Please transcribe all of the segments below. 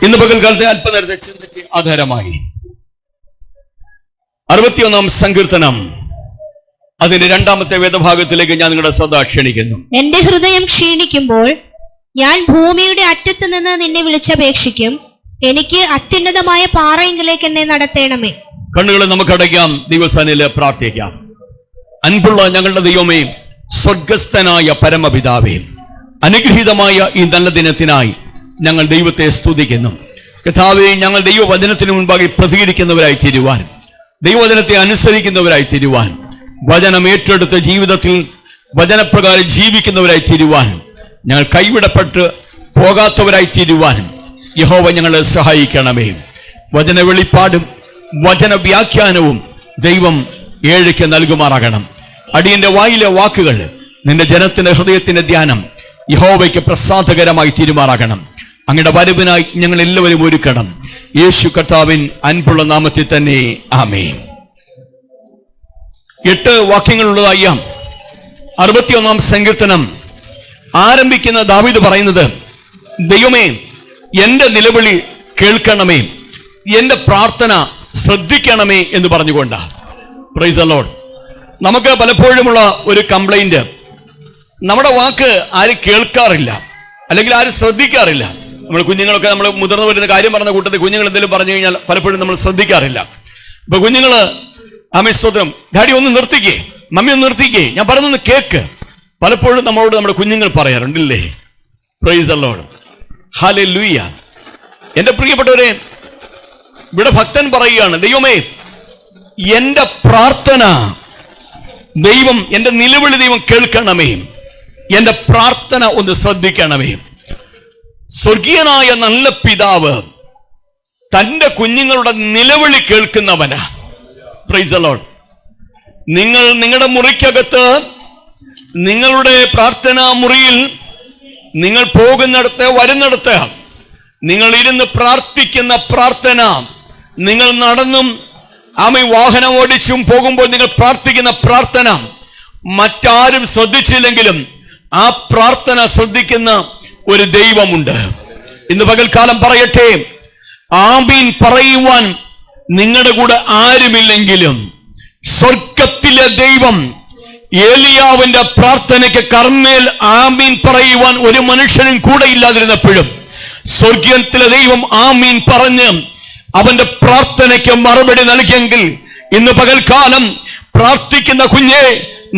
ഇന്ന് പകൽക്കാലത്തെ അല്പനേരത്തെ ചിന്തയ്ക്ക് ആധാരമായി 61 സങ്കീർത്തനം അതിന്റെ 2ാമത്തെ വേദഭാഗത്തിലേക്ക് ഞാൻ നിങ്ങളുടെ ശ്രദ്ധ ക്ഷണിക്കുന്നു. എന്റെ ഹൃദയം ക്ഷീണിക്കുമ്പോൾ ഞാൻ ഭൂമിയുടെ അറ്റത്ത് നിന്ന് നിന്നെ വിളിച്ചപേക്ഷിക്കും. എനിക്ക് അത്യുന്നതമായ പാറയെങ്കിലേക്ക് എന്നെ നടത്തേണമേ. കണ്ണുകളെ നമുക്ക് അടയ്ക്കാം, ദൈവസന്നിധിയിൽ പ്രാർത്ഥിക്കാം. അൻപുള്ള ഞങ്ങളുടെ ദൈവമേ, സ്വർഗസ്ഥനായ പരമപിതാവേ, അനുഗ്രഹീതമായ ഈ നല്ല ദിനത്തിനായി ഞങ്ങൾ ദൈവത്തെ സ്തുതിക്കുന്നു. കർത്താവേ, ഞങ്ങൾ ദൈവവചനത്തിന് മുൻപാകെ പ്രതികരിക്കുന്നവരായി തീരുവാൻ, ദൈവവചനത്തെ അനുസരിക്കുന്നവരായി തീരുവാൻ, വചനം ഏറ്റെടുത്ത് ജീവിതത്തിൽ വചനപ്രകാരം ജീവിക്കുന്നവരായി തീരുവാൻ, ഞങ്ങൾ കൈവിടപ്പെട്ട് പോകാത്തവരായി തീരുവാൻ യഹോവ ഞങ്ങളെ സഹായിക്കണമേ. വചന വെളിപ്പാടും വചന വ്യാഖ്യാനവും ദൈവം ഏഴയ്ക്ക് നൽകുമാറാകണം. അടിയന്റെ വായിലെ വാക്കുകൾ നിന്റെ ജനത്തിന്റെ ഹൃദയത്തിന്റെ ധ്യാനം യഹോവയ്ക്ക് പ്രസാദകരമായി തീരുമാറാകണം. അങ്ങയുടെ വരവിനായി ഞങ്ങൾ എല്ലാവരും ഒരുക്കണം. യേശു കർത്താവിൻ അൻപുള്ള നാമത്തിൽ തന്നെ ആമേൻ. 8 വാക്യങ്ങളുള്ളതായ 61 സങ്കീർത്തനം ആരംഭിക്കുന്ന ദാവീദ് പറയുന്നത്, ദൈവമേ എന്റെ നിലവിളി കേൾക്കണമേ, എന്റെ പ്രാർത്ഥന ശ്രദ്ധിക്കണമേ എന്ന് പറഞ്ഞുകൊണ്ട്. Price the Lord. നമുക്ക് പലപ്പോഴുമുള്ള ഒരു കംപ്ലൈന്റ്, നമ്മുടെ വാക്ക് ആരും കേൾക്കാറില്ല, അല്ലെങ്കിൽ ആരും ശ്രദ്ധിക്കാറില്ല. നമ്മൾ കുഞ്ഞുങ്ങളൊക്കെ, നമ്മൾ മുതിർന്നു വരുന്ന കാര്യം പറഞ്ഞ കൂട്ടത്തിൽ കുഞ്ഞുങ്ങൾ എന്തെങ്കിലും പറഞ്ഞു കഴിഞ്ഞാൽ പലപ്പോഴും നമ്മൾ ശ്രദ്ധിക്കാറില്ല. ഇപ്പൊ കുഞ്ഞുങ്ങള് സ്തോത്രം, ഡാഡി ഒന്ന് നിർത്തിക്കേ, മമ്മി ഒന്ന് നിർത്തിക്കേ, ഞാൻ പറയുന്നൊന്ന് കേക്ക്. പലപ്പോഴും നമ്മളോട് നമ്മുടെ കുഞ്ഞുങ്ങൾ പറയാറുണ്ടല്ലേ? Praise the lord. ഹല്ലേലൂയ. എന്റെ പ്രിയപ്പെട്ടവരെ, ഇവിടെ ഭക്തൻ പറയുകയാണ്, ദൈവമേ എന്റെ പ്രാർത്ഥന ദൈവം, എന്റെ നിലവിളി ദൈവം കേൾക്കണമേ, എന്റെ പ്രാർത്ഥന ഒന്ന് ശ്രദ്ധിക്കണമേ. സ്വർഗീയനായ നല്ല പിതാവ് തന്റെ കുഞ്ഞുങ്ങളുടെ നിലവിളി കേൾക്കുന്നവനാ. Price the Lord. നിങ്ങൾ നിങ്ങളുടെ മുറിക്കകത്ത്, നിങ്ങളുടെ പ്രാർത്ഥനാ മുറിയിൽ, നിങ്ങൾ പോകുന്നിടത്ത് വരുന്നിടത്ത് നിങ്ങൾ ഇരുന്ന് പ്രാർത്ഥിക്കുന്ന പ്രാർത്ഥന, നിങ്ങൾ നടന്നും വാഹനം ഓടിച്ചും പോകുമ്പോൾ നിങ്ങൾ പ്രാർത്ഥിക്കുന്ന പ്രാർത്ഥന മറ്റാരും ശ്രദ്ധിച്ചില്ലെങ്കിലും ആ പ്രാർത്ഥന ശ്രദ്ധിക്കുന്ന ഒരു ദൈവമുണ്ട്. ഇന്ന് പകൽക്കാലം പറയട്ടെ, ആമീൻ പറയുവാൻ നിങ്ങളുടെ കൂടെ ആരുമില്ലെങ്കിലും സ്വർഗത്തിലെ ദൈവം ഏലിയാവിന്റെ പ്രാർത്ഥനയ്ക്ക് കർമ്മേൽ ആമീൻ പറയുവാൻ ഒരു മനുഷ്യനും കൂടെ ഇല്ലാതിരുന്നപ്പോഴും സ്വർഗത്തിലെ ദൈവം ആമീൻ പറഞ്ഞ് അവന്റെ പ്രാർത്ഥനയ്ക്ക് മറുപടി നൽകിയെങ്കിൽ, ഇന്ന് പകൽക്കാലം പ്രാർത്ഥിക്കുന്ന കുഞ്ഞെ,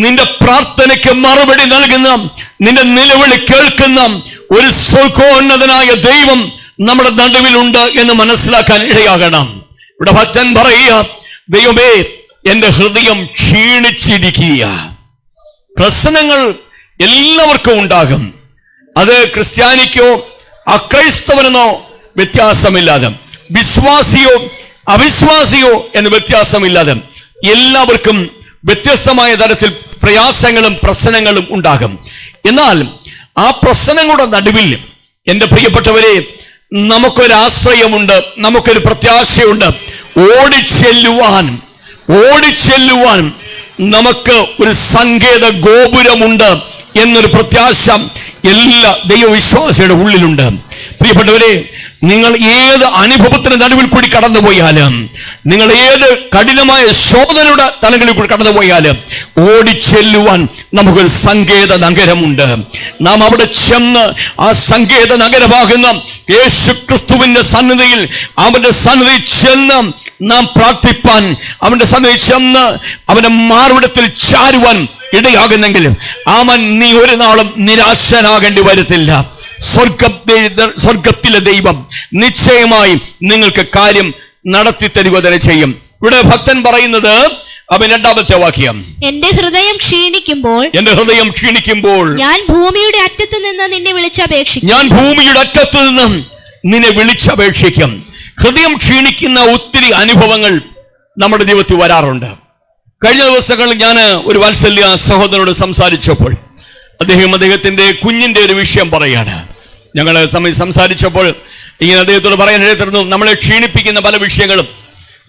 നിന്റെ പ്രാർത്ഥനയ്ക്ക് മറുപടി നൽകുന്ന, നിന്റെ നിലവിളി കേൾക്കുന്ന ഒരു സ്വർഗോന്നതനായ ദൈവം നമ്മുടെ നടുവിലുണ്ട് എന്ന് മനസ്സിലാക്കാൻ ഇടയാകണം. ഇവിടെ ഭക്തൻ പറയുക, ദൈവമേ എന്റെ ഹൃദയം ക്ഷീണിച്ചിരിക്കുക. പ്രശ്നങ്ങൾ എല്ലാവർക്കും ഉണ്ടാകും. അത് ക്രിസ്ത്യാനിക്കോ അക്രൈസ്തവനെന്നോ വ്യത്യാസമില്ലാതെ, വിശ്വാസിയോ അവിശ്വാസിയോ എന്ന് വ്യത്യാസമില്ലാതെ എല്ലാവർക്കും വ്യത്യസ്തമായ തരത്തിൽ പ്രയാസങ്ങളും പ്രശ്നങ്ങളും ഉണ്ടാകും. എന്നാൽ ആ പ്രശ്നങ്ങളുടെ നടുവിൽ എൻ്റെ പ്രിയപ്പെട്ടവരെ, നമുക്കൊരാശ്രയമുണ്ട്, നമുക്കൊരു പ്രത്യാശയുണ്ട്. ഓടിച്ചെല്ലുവാൻ നമുക്ക് ഒരു സങ്കേത ഗോപുരമുണ്ട് എന്നൊരു പ്രത്യാശ എല്ലാ ദൈവവിശ്വാസിയുടെ ഉള്ളിലുണ്ട്. പ്രിയപ്പെട്ടവരെ, നിങ്ങൾ ഏത് അനുഭവത്തിന് നടുവിൽ കൂടി കടന്നുപോയാലും, നിങ്ങൾ ഏത് കഠിനമായ ശോധനയുടെ തലങ്ങളിൽ കൂടി കടന്നുപോയാലും ഓടിച്ചെല്ലുവാൻ നമുക്കൊരു സങ്കേത നഗരമുണ്ട്. നാം അവിടെ ചെന്ന് ആ സങ്കേത നഗരമാകുന്ന യേശു ക്രിസ്തുവിന്റെ സന്നിധിയിൽ, അവന്റെ സന്നിധി ചെന്ന് നാം പ്രാർത്ഥിപ്പാൻ, അവന്റെ സന്നിധി ചെന്ന് അവന്റെ മാർവിടത്തിൽ ചാരുവാൻ ഇടയാകുന്നെങ്കിൽ അവൻ നീ ഒരു നാളും നിരാശനാകേണ്ടി വരത്തില്ല. സ്വർഗത്തിലെ ദൈവം നിശ്ചയമായും നിങ്ങൾക്ക് കാര്യം നടത്തി തരുക തന്നെ ചെയ്യും. ഇവിടെ ഭക്തൻ പറയുന്നത്, അവൻ 2ാമത്തെ വാക്യം, എന്റെ ഹൃദയം ക്ഷീണിക്കുമ്പോൾ ഞാൻ ഭൂമിയുടെ അറ്റത്ത് നിന്ന് നിന്നെ വിളിച്ചപേക്ഷിക്കും. ഹൃദയം ക്ഷീണിക്കുന്ന ഒത്തിരി അനുഭവങ്ങൾ നമ്മുടെ ജീവിതത്തിൽ വരാറുണ്ട്. കഴിഞ്ഞ ദിവസങ്ങളിൽ ഞാൻ ഒരു വാത്സല്യ സഹോദരനോട് സംസാരിച്ചപ്പോൾ അദ്ദേഹത്തിന്റെ കുഞ്ഞിന്റെ ഒരു വിഷയം പറയാണ്. ഞങ്ങൾ സംസാരിച്ചപ്പോൾ ഇങ്ങനെ അദ്ദേഹത്തോട് പറയാൻ എഴുതിയിരുന്നു, നമ്മളെ ക്ഷീണിപ്പിക്കുന്ന പല വിഷയങ്ങളും,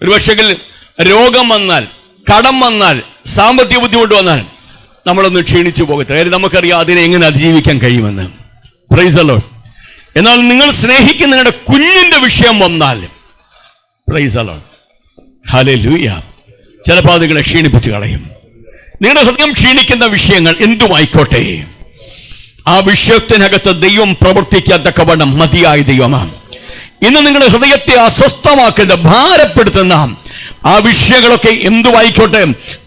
ഒരു പക്ഷേ രോഗം വന്നാൽ, കടം വന്നാൽ, സാമ്പത്തിക ബുദ്ധിമുട്ട് വന്നാൽ നമ്മളൊന്ന് ക്ഷീണിച്ചു പോകട്ടെ. കാര്യം നമുക്കറിയാം അതിനെ എങ്ങനെ അതിജീവിക്കാൻ കഴിയുമെന്ന്. Price the Lord. എന്നാൽ നിങ്ങൾ സ്നേഹിക്കുന്ന നിങ്ങളുടെ കുഞ്ഞിന്റെ വിഷയം വന്നാൽ പ്രൈസ് ദി ലോർഡ്, ഹല്ലേലൂയ, ചിലപ്പോൾ അത് നിങ്ങളെ ക്ഷീണിപ്പിച്ച് കളയും. നിങ്ങളുടെ ഹൃദയം ക്ഷീണിക്കുന്ന വിഷയങ്ങൾ എന്തുമായിക്കോട്ടെ, ആ വിഷയത്തിനകത്ത് ദൈവം പ്രവർത്തിക്കാത്തക്കവണ്ണം മതിയായ ദൈവമാണ്. ഇന്ന് നിങ്ങളുടെ ഹൃദയത്തെ അസ്വസ്ഥമാക്കുന്ന, ഭാരപ്പെടുത്തുന്ന ആ വിഷയങ്ങളൊക്കെ എന്തുമായിക്കോട്ടെ,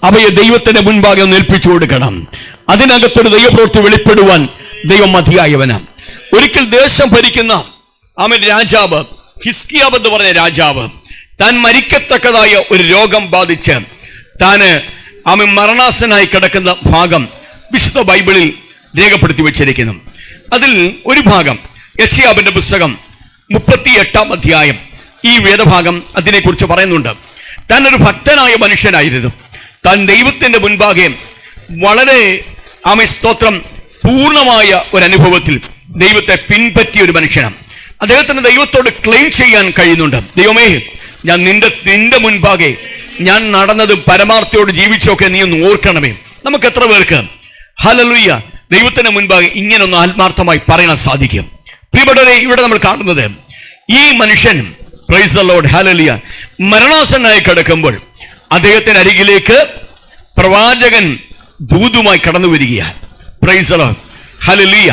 അവയെ ദൈവത്തിന്റെ മുൻപാകെ ഒന്ന് ഏൽപ്പിച്ചു കൊടുക്കണം. അതിനകത്തൊരു ദൈവപ്രവൃത്തി വെളിപ്പെടുവാൻ ദൈവം മതിയായവനാണ്. ഒരിക്കൽ ദേശം ഭരിക്കുന്ന രാജാവ് ഹിസ്കിയാവ് എന്ന് പറഞ്ഞ രാജാവ് താൻ മരിക്കത്തക്കതായ ഒരു രോഗം ബാധിച്ച് താന് മരണാസനായി കിടക്കുന്ന ഭാഗം വിശുദ്ധ ബൈബിളിൽ രേഖപ്പെടുത്തി വെച്ചിരിക്കുന്നു. അതിൽ ഒരു ഭാഗം യെശയ്യാവിന്റെ പുസ്തകം 38-ാം അധ്യായം, ഈ വേദഭാഗം അതിനെക്കുറിച്ച് പറയുന്നുണ്ട്. താൻ ഒരു ഭക്തനായ മനുഷ്യനായിരുന്നു. താൻ ദൈവത്തിന്റെ മുൻപാകെ വളരെ സ്തോത്രം പൂർണ്ണമായ ഒരു അനുഭവത്തിൽ ദൈവത്തെ പിൻപറ്റിയ ഒരു മനുഷ്യനാണ്. അദ്ദേഹത്തിന് ദൈവത്തോട് ക്ലെയിം ചെയ്യാൻ കഴിയുന്നുണ്ട്, ദൈവമേ, ഞാൻ നിന്റെ മുൻപാകെ ഞാൻ നടന്നത് പരമാർത്ഥയോട് ജീവിച്ചൊക്കെ നീ ഒന്ന് ഓർക്കണമേ. നമുക്ക് എത്ര പേർക്ക് ഹല്ലേലൂയ ദൈവത്തിന്റെ മുൻപാകെ ഇങ്ങനൊന്ന് ആത്മാർത്ഥമായി പറയാൻ സാധിക്കും? പ്രിയപ്പെട്ടവരെ, ഇവിടെ നമ്മൾ കാണുന്നത് ഈ മനുഷ്യൻ പ്രൈസ് ദി ലോർഡ് ഹല്ലേലൂയ മരണാസന്നായി കിടക്കുമ്പോൾ അദ്ദേഹത്തിന് അരികിലേക്ക് പ്രവാചകൻ ദൂതുമായി കടന്നു വരികയാണ്. Praise the lord hallelujah.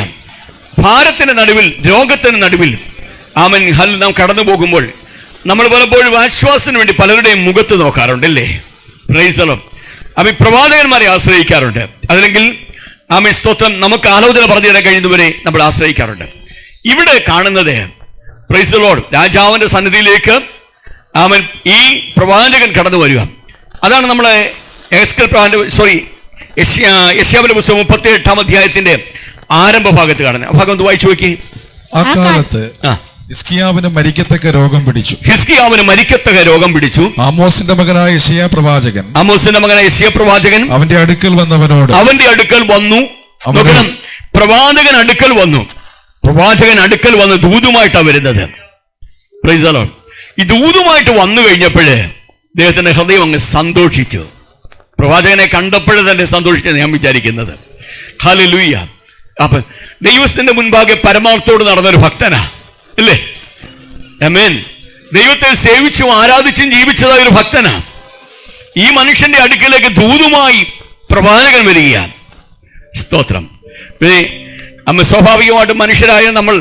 ഭാരത്തിന്റെ നടുവിൽ, രോഗത്തിന് നടുവിൽ നാം കടന്നു പോകുമ്പോൾ നമ്മൾ പലപ്പോഴും ആശ്വാസത്തിന് വേണ്ടി പലരുടെയും മുഖത്ത് നോക്കാറുണ്ട്, അല്ലേ? Price the Lord. പ്രവാചകന്മാരെ ആശ്രയിക്കാറുണ്ട്, അല്ലെങ്കിൽ സ്തോത്രം നമുക്ക് ആലോചന പറഞ്ഞു തരാൻ കഴിയുന്നവരെ നമ്മൾ ആശ്രയിക്കാറുണ്ട്. ഇവിടെ കാണുന്നത് പ്രൈസ് ദി ലോർഡ് രാജാവിന്റെ സന്നിധിയിലേക്ക് ഈ പ്രവാചകൻ കടന്നു വരിക. അതാണ് നമ്മളെ യെശയ്യാവിന്റെ പുസ്തകം 38-ാം അധ്യായത്തിന്റെ ആരംഭ ഭാഗത്ത് കാണുന്നത്. ആ ഭാഗം ഒന്ന് വായിച്ചു നോക്കി. ആ കാലത്ത് ഹിസ്കിയാവിന് മരിക്കത്തക്ക രോഗം പിടിച്ചു. ആമോസിന്റെ മകനായ യെശയ്യാ പ്രവാചകൻ അവന്റെ അടുക്കൽ വന്നു. പ്രവാചകൻ അടുക്കൽ വന്ന് ദൂതുമായിട്ടാണ് വരുന്നത്. Price the Lord. ഈ ദൂതുമായിട്ട് വന്നു കഴിഞ്ഞപ്പോഴേ അദ്ദേഹത്തിന്റെ ഹൃദയം അങ്ങ് സന്തോഷിച്ചു. പ്രവാചകനെ കണ്ടപ്പോഴേ തന്നെ സന്തോഷിച്ചെന്ന് ഞാൻ വിചാരിക്കുന്നത്. ഹല്ലേലൂയ. അപ്പൊ ദൈവത്തിന്റെ മുൻപാകെ പരമാർത്ഥത്തോട് നടന്നൊരു ഭക്തനാ, അല്ലേ? ആമേൻ. ദൈവത്തെ സേവിച്ചും ആരാധിച്ചും ജീവിച്ചതായ ഒരു ഭക്തനാ. ഈ മനുഷ്യന്റെ അടുക്കലേക്ക് ദൂതുമായി പ്രവാചകൻ വരികയാണ്. സ്തോത്രം. പിന്നെ സ്വാഭാവികമായിട്ടും മനുഷ്യരായ നമ്മൾ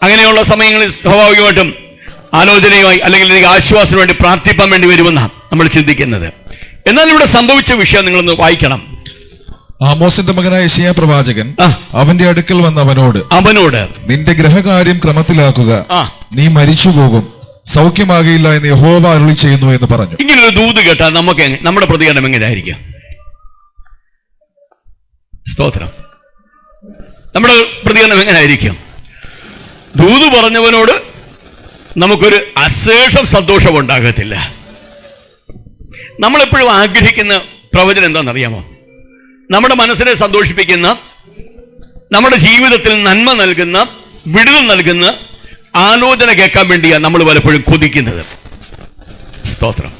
അങ്ങനെയുള്ള സമയങ്ങളിൽ സ്വാഭാവികമായിട്ടും ആലോചനയുമായി അല്ലെങ്കിൽ ആശ്വാസത്തിന് വേണ്ടി പ്രാർത്ഥിപ്പാൻ വേണ്ടി വരുമെന്നാണ് നമ്മൾ ചിന്തിക്കുന്നത്. എന്നാൽ ഇവിടെ സംഭവിച്ച വിഷയം നിങ്ങളൊന്ന് വായിക്കണം. ആമോസിന്റെ മകനായ യെശയ്യാ പ്രവാചകൻ അവന്റെ അടുക്കൽ വന്ന അവനോട് നിന്റെ ഗ്രഹകാര്യം ക്രമത്തിലാക്കുക, നീ മരിച്ചു പോകും, സൗഖ്യമാകില്ല എന്ന് യഹോവ അരുളി ചെയ്യുന്നു എന്ന് പറഞ്ഞു. ഇങ്ങനെ ഒരു ദൂത് കേട്ടാൽ നമുക്ക് നമ്മുടെ പ്രതികരണം എങ്ങനെയായിരിക്കും? സ്തോത്രം. നമ്മുടെ പ്രതികരണം എങ്ങനെയായിരിക്കും? ദൂത് പറഞ്ഞവനോട് നമുക്കൊരു അശേഷം സന്തോഷം ഉണ്ടാകത്തില്ല. നമ്മളെപ്പോഴും ആഗ്രഹിക്കുന്ന പ്രവചനം എന്താണെന്നറിയാമോ? നമ്മുടെ മനസ്സിനെ സന്തോഷിപ്പിക്കുന്ന, നമ്മുടെ ജീവിതത്തിൽ നന്മ നൽകുന്ന, വിടുതൽ നൽകുന്ന ആലോചന കേൾക്കാൻ വേണ്ടിയാണ് നമ്മൾ പലപ്പോഴും കൊതിക്കുന്നത്. സ്തോത്രം.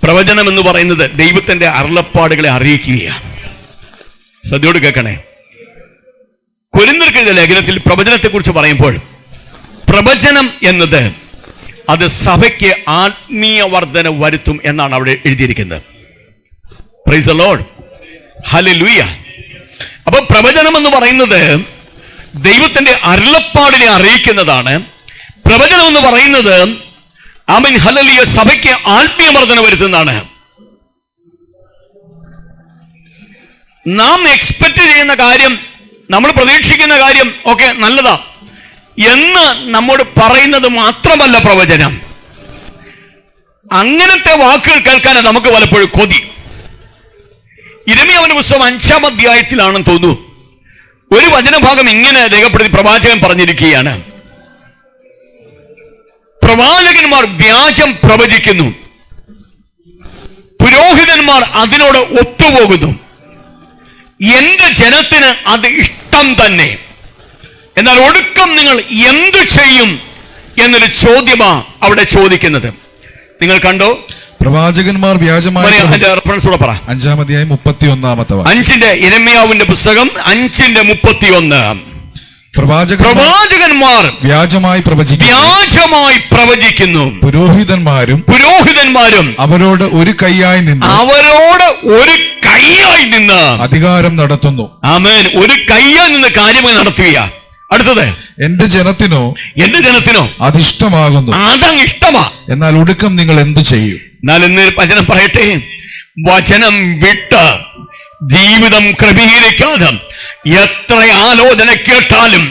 പ്രവചനം എന്ന് പറയുന്നത് ദൈവത്തിന്റെ അരുളപ്പാടുകളെ അറിയിക്കുകയാണ്. ശ്രദ്ധയോട് കേൾക്കണേ. കൊരിന്ത്യർക്കെഴുതിയ ലേഖനത്തിൽ പ്രവചനത്തെ കുറിച്ച് പറയുമ്പോൾ പ്രവചനം എന്നത് അത് സഭയ്ക്ക് ആത്മീയ വർധന വരുത്തും എന്നാണ് അവിടെ എഴുതിയിരിക്കുന്നത്. Price the lord hallelujah. അപ്പൊ പ്രവചനം എന്ന് പറയുന്നത് ദൈവത്തിന്റെ അരുളപ്പാടിനെ അറിയിക്കുന്നതാണ്. പ്രവചനം എന്ന് പറയുന്നത് ഹല്ലേലൂയ സഭയ്ക്ക് ആത്മീയ വർധന വരുത്തുന്നതാണ്. നാം എക്സ്പെക്ട് ചെയ്യുന്ന കാര്യം, നമ്മൾ പ്രതീക്ഷിക്കുന്ന കാര്യം ഒക്കെ നല്ലതാ എന്ന് നമ്മോട് പറയുന്നത് മാത്രമല്ല പ്രവചനം. അങ്ങനത്തെ വാക്കുകൾ കേൾക്കാനാണ് നമുക്ക് പലപ്പോഴും കൊതി. യിരെമ്യാവിന്റെ പുസ്തകം 5-ാം അധ്യായത്തിലാണെന്ന് തോന്നുന്നു ഒരു വചനഭാഗം ഇങ്ങനെ രേഖപ്പെടുത്തി പ്രവാചകൻ പറഞ്ഞിരിക്കുകയാണ്: പ്രവാചകന്മാർ വ്യാജം പ്രവചിക്കുന്നു, പുരോഹിതന്മാർ അതിനോട് ഒത്തുപോകുന്നു, എന്റെ ജനത്തിന് അത് ഇഷ്ടം തന്നെ, എന്നാൽ ഒടുക്കം നിങ്ങൾ എന്ത് ചെയ്യും എന്നൊരു ചോദ്യമാ അവിടെ ചോദിക്കുന്നത്. നിങ്ങൾ കണ്ടോ? പ്രവാചകന്മാർ വ്യാജമായ റെഫറൻസ് കൂടെ പറ. 5-ാം അധ്യായം 31-ാമത്തെ 5-ന്റെ യിരെമ്യാവിന്റെ പുസ്തകം 5-ന്റെ 31. പ്രവാചകന്മാർ വ്യാജമായി പ്രവചിക്കുന്നു. പുരോഹിതന്മാരും അവരോട് ഒരു കൈയായി നിന്ന് അധികാരം നടത്തുന്നു. ആമേൻ. ഒരു കൈയായി നിന്ന് കാര്യങ്ങൾ നടത്തുക. അടുത്തത്, എന്റെ ജനത്തിനോ അതിഷ്ടമാകുന്നു, അതങ്ങിഷ്ടമാ. എന്നാൽ ഒടുക്കം നിങ്ങൾ എന്തു ചെയ്യും? എന്നാൽ ഇന്ന് വചനം പറയട്ടെ, വചനം വിട്ട് ജീവിതം ക്രമീകരിക്കാതെ എത്ര ആലോചന കേട്ടാലും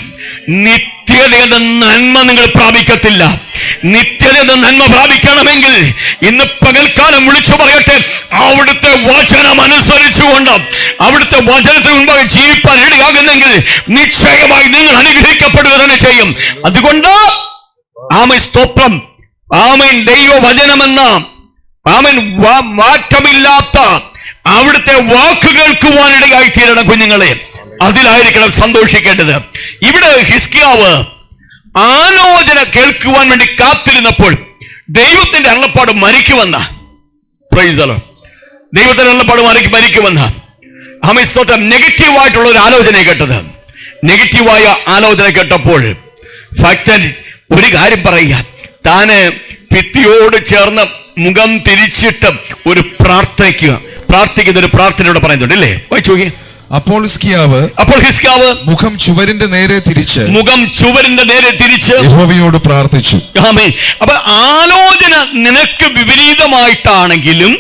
നിത്യതയുടെ നന്മ നിങ്ങൾ പ്രാപിക്കത്തില്ല. നിത്യതയുടെ നന്മ പ്രാപിക്കണമെങ്കിൽ ഇന്ന് പകൽക്കാലം വിളിച്ചു പറയട്ടെ, അവിടുത്തെ വചനം അനുസരിച്ചുകൊണ്ട് അവിടുത്തെ വചനത്തിന് മുൻപായി ജീവിപ്പാൻ ഇടയാകുന്നെങ്കിൽ നിശ്ചയമായി നിങ്ങൾ അനുഗ്രഹിക്കപ്പെടുക തന്നെ ചെയ്യും. അതുകൊണ്ട് ആമേൻ, സ്തോത്രം. ആമേൻ. ദൈവവചനമെന്ന ആമേൻ മാറ്റമില്ലാത്ത അവിടുത്തെ വാക്ക് കേൾക്കുവാനിടയായി തീരണം കുഞ്ഞുങ്ങളെ. അതിലായിരിക്കണം സന്തോഷിക്കേണ്ടത്. ഇവിടെ ഹിസ്കിയാവ് ആലോചന കേൾക്കുവാൻ വേണ്ടി കാത്തിരുന്നപ്പോൾ ദൈവത്തിന്റെ അരുളപ്പാട് മരിക്കുമെന്ന ദൈവത്തിന്റെ അരുളപ്പാട് മരിക്കുമെന്ന ആമേൻ, സ്തോത്രം. നെഗറ്റീവായിട്ടുള്ള ഒരു ആലോചന കേട്ടത്. നെഗറ്റീവായ ആലോചന കേട്ടപ്പോൾ ഭക്തൻ ഒരു കാര്യം പറയുക, താന് ഭിത്തിയോട് ചേർന്ന് മുഖം തിരിച്ചിട്ട് ഒരു പ്രാർത്ഥിക്കുന്ന ഒരു പ്രാർത്ഥനയോട് പറയുന്നുണ്ട് അല്ലേ? വായിച്ചു നോക്കിയേ. അപ്പോൾ ഹിസ്കിയാവ് മുഖം ചുവരിന്റെ നേരെ തിരിച്ച് യഹോവയോട് പ്രാർത്ഥിച്ചു. ആമേൻ. അപ്പൊ ആലോചന നിനക്ക് വിപരീതമായിട്ടാണെങ്കിലും,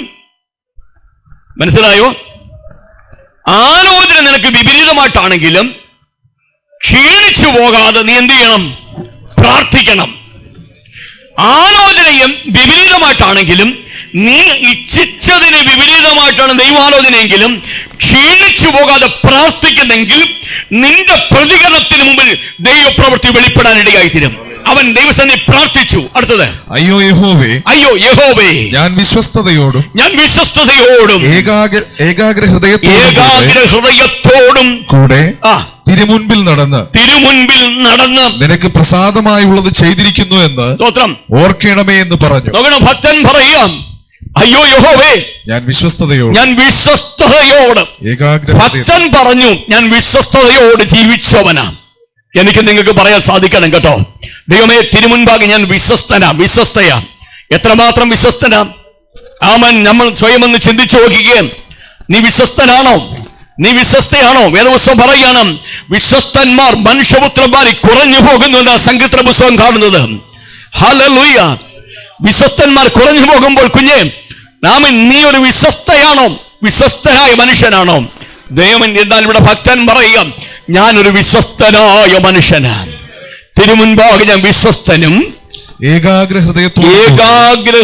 മനസ്സിലായോ? ആലോചന നിനക്ക് വിപരീതമായിട്ടാണെങ്കിലും ക്ഷീണിച്ചു പോകാതെ നീ എന്ത് ചെയ്യണം? പ്രാർത്ഥിക്കണം. ആലോചനയും വിപരീതമായിട്ടാണെങ്കിലും, നീ ഇച്ഛിച്ചതിന് വിപരീതമായിട്ടാണ് ദൈവാലോചനയെങ്കിലും ക്ഷീണിച്ചു പോകാതെ പ്രാർത്ഥിക്കുന്നെങ്കിൽ നിന്റെ പ്രതികരണത്തിന് മുമ്പിൽ ദൈവപ്രവൃത്തി വെളിപ്പെടാനിടയായിത്തീരും. അവൻ ദൈവസന്നിധി പ്രാർത്ഥിച്ചു. അടുത്തത്, അയ്യോ യഹോവേ, ഞാൻ വിശ്വസ്തയോടും ഏകാഗ്ര ഹൃദയത്തോടും കൂടെ തിരുമുൻപിൽ നടന്ന് നിനക്ക് പ്രസാദമായുള്ളത് ചെയ്തിരിക്കുന്നു എന്ന് ഓർക്കണമേ എന്ന് പറഞ്ഞു. ഭക്തൻ പറയാം, അയ്യോ യഹോവേ, ഞാൻ വിശ്വസ്തതയോട് ഭക്തൻ പറഞ്ഞു, ഞാൻ വിശ്വസ്തയോട് ജീവിച്ചവനാ. എനിക്ക് നിങ്ങൾക്ക് പറയാൻ സാധിക്കണം കേട്ടോ. ദൈവമേ, തിരുമുൻപാകെ ഞാൻ വിശ്വസ്തയാ. എത്രമാത്രം വിശ്വസ്തനാ? ആമൻ. നമ്മൾ സ്വയം ഒന്ന് ചിന്തിച്ചു നോക്കുകയും, നീ വിശ്വസ്തനാണോ? നീ വിശ്വസ്തയാണോ? വേദപുസ്തകം പറയണം, വിശ്വസ്തന്മാർ മനുഷ്യപുത്രന്മാരിൽ കുറഞ്ഞു പോകുന്നു എന്ന സങ്കീർത്തന പുസ്തകം കാണുന്നത്. ഹല്ലേലൂയ. വിശ്വസ്തന്മാർ കുറഞ്ഞു പോകുമ്പോൾ കുഞ്ഞെ, നീ ഒരു വിശ്വസ്തനായ മനുഷ്യനാണോ? ദൈവം. എന്നാൽ ഇവിടെ ഭക്തൻ പറയുക, ഞാനൊരു വിശ്വസ്തനായ മനുഷ്യനാണ്. തിരുമുൻപാകെ ഞാൻ വിശ്വസ്തനും ഏകാഗ്ര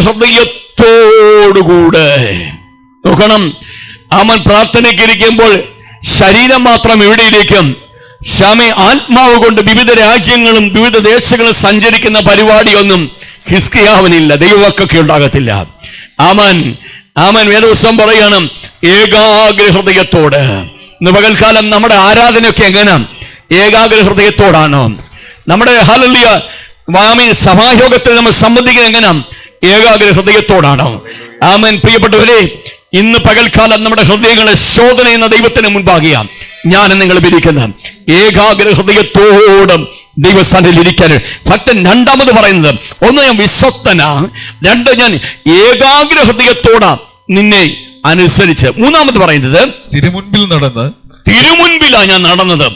ഹൃദയത്തോടുകൂടെ. നോക്കണം, അവൻ പ്രാർത്ഥനയ്ക്ക് ഇരിക്കുമ്പോൾ ശരീരം മാത്രം എവിടെ ഇരിക്കും? ആത്മാവ് കൊണ്ട് വിവിധ രാജ്യങ്ങളും വിവിധ ദേശങ്ങളും സഞ്ചരിക്കുന്ന പരിപാടിയൊന്നും ഹിസ്കിയാവിനില്ല, ദൈവവാക്കൊക്കെ ഉണ്ടാകത്തില്ല. ആമൻ. വേദപുസ്തകം പറയണം, ഏകാഗ്ര ഹൃദയത്തോട്. ഇന്ന് പകൽക്കാലം നമ്മുടെ ആരാധനയൊക്കെ എങ്ങനെ? ഏകാഗ്ര ഹൃദയത്തോടാണോ? നമ്മുടെ ഹല്ലേലൂയ സഭായോഗത്തിൽ നമ്മൾ സംബന്ധിക്കുന്നത് എങ്ങനെ? ഏകാഗ്ര ഹൃദയത്തോടാണോ? ആമൻ. പ്രിയപ്പെട്ടവരെ, ഇന്ന് പകൽക്കാലം നമ്മുടെ ഹൃദയങ്ങളെ ശോധന എന്ന ദൈവത്തിന് മുൻപാകിയാ ഞാൻ നിങ്ങൾ വിരിക്കുന്നത്. ഏകാഗ്ര ഹൃദയത്തോടും ദൈവസ്ഥാനത്തിൽ ഇരിക്കാൻ ഭക്തൻ രണ്ടാമത് പറയുന്നത്, ഒന്ന് ഞാൻ വിശ്വസ്തനാ, രണ്ട് ഞാൻ ഏകാഗ്ര ഹൃദയത്തോടാ നിന്നെ അനുസരിച്ച്. മൂന്നാമത് പറയുന്നത്, തിരുമുൻപിലാ ഞാൻ നടന്നത്.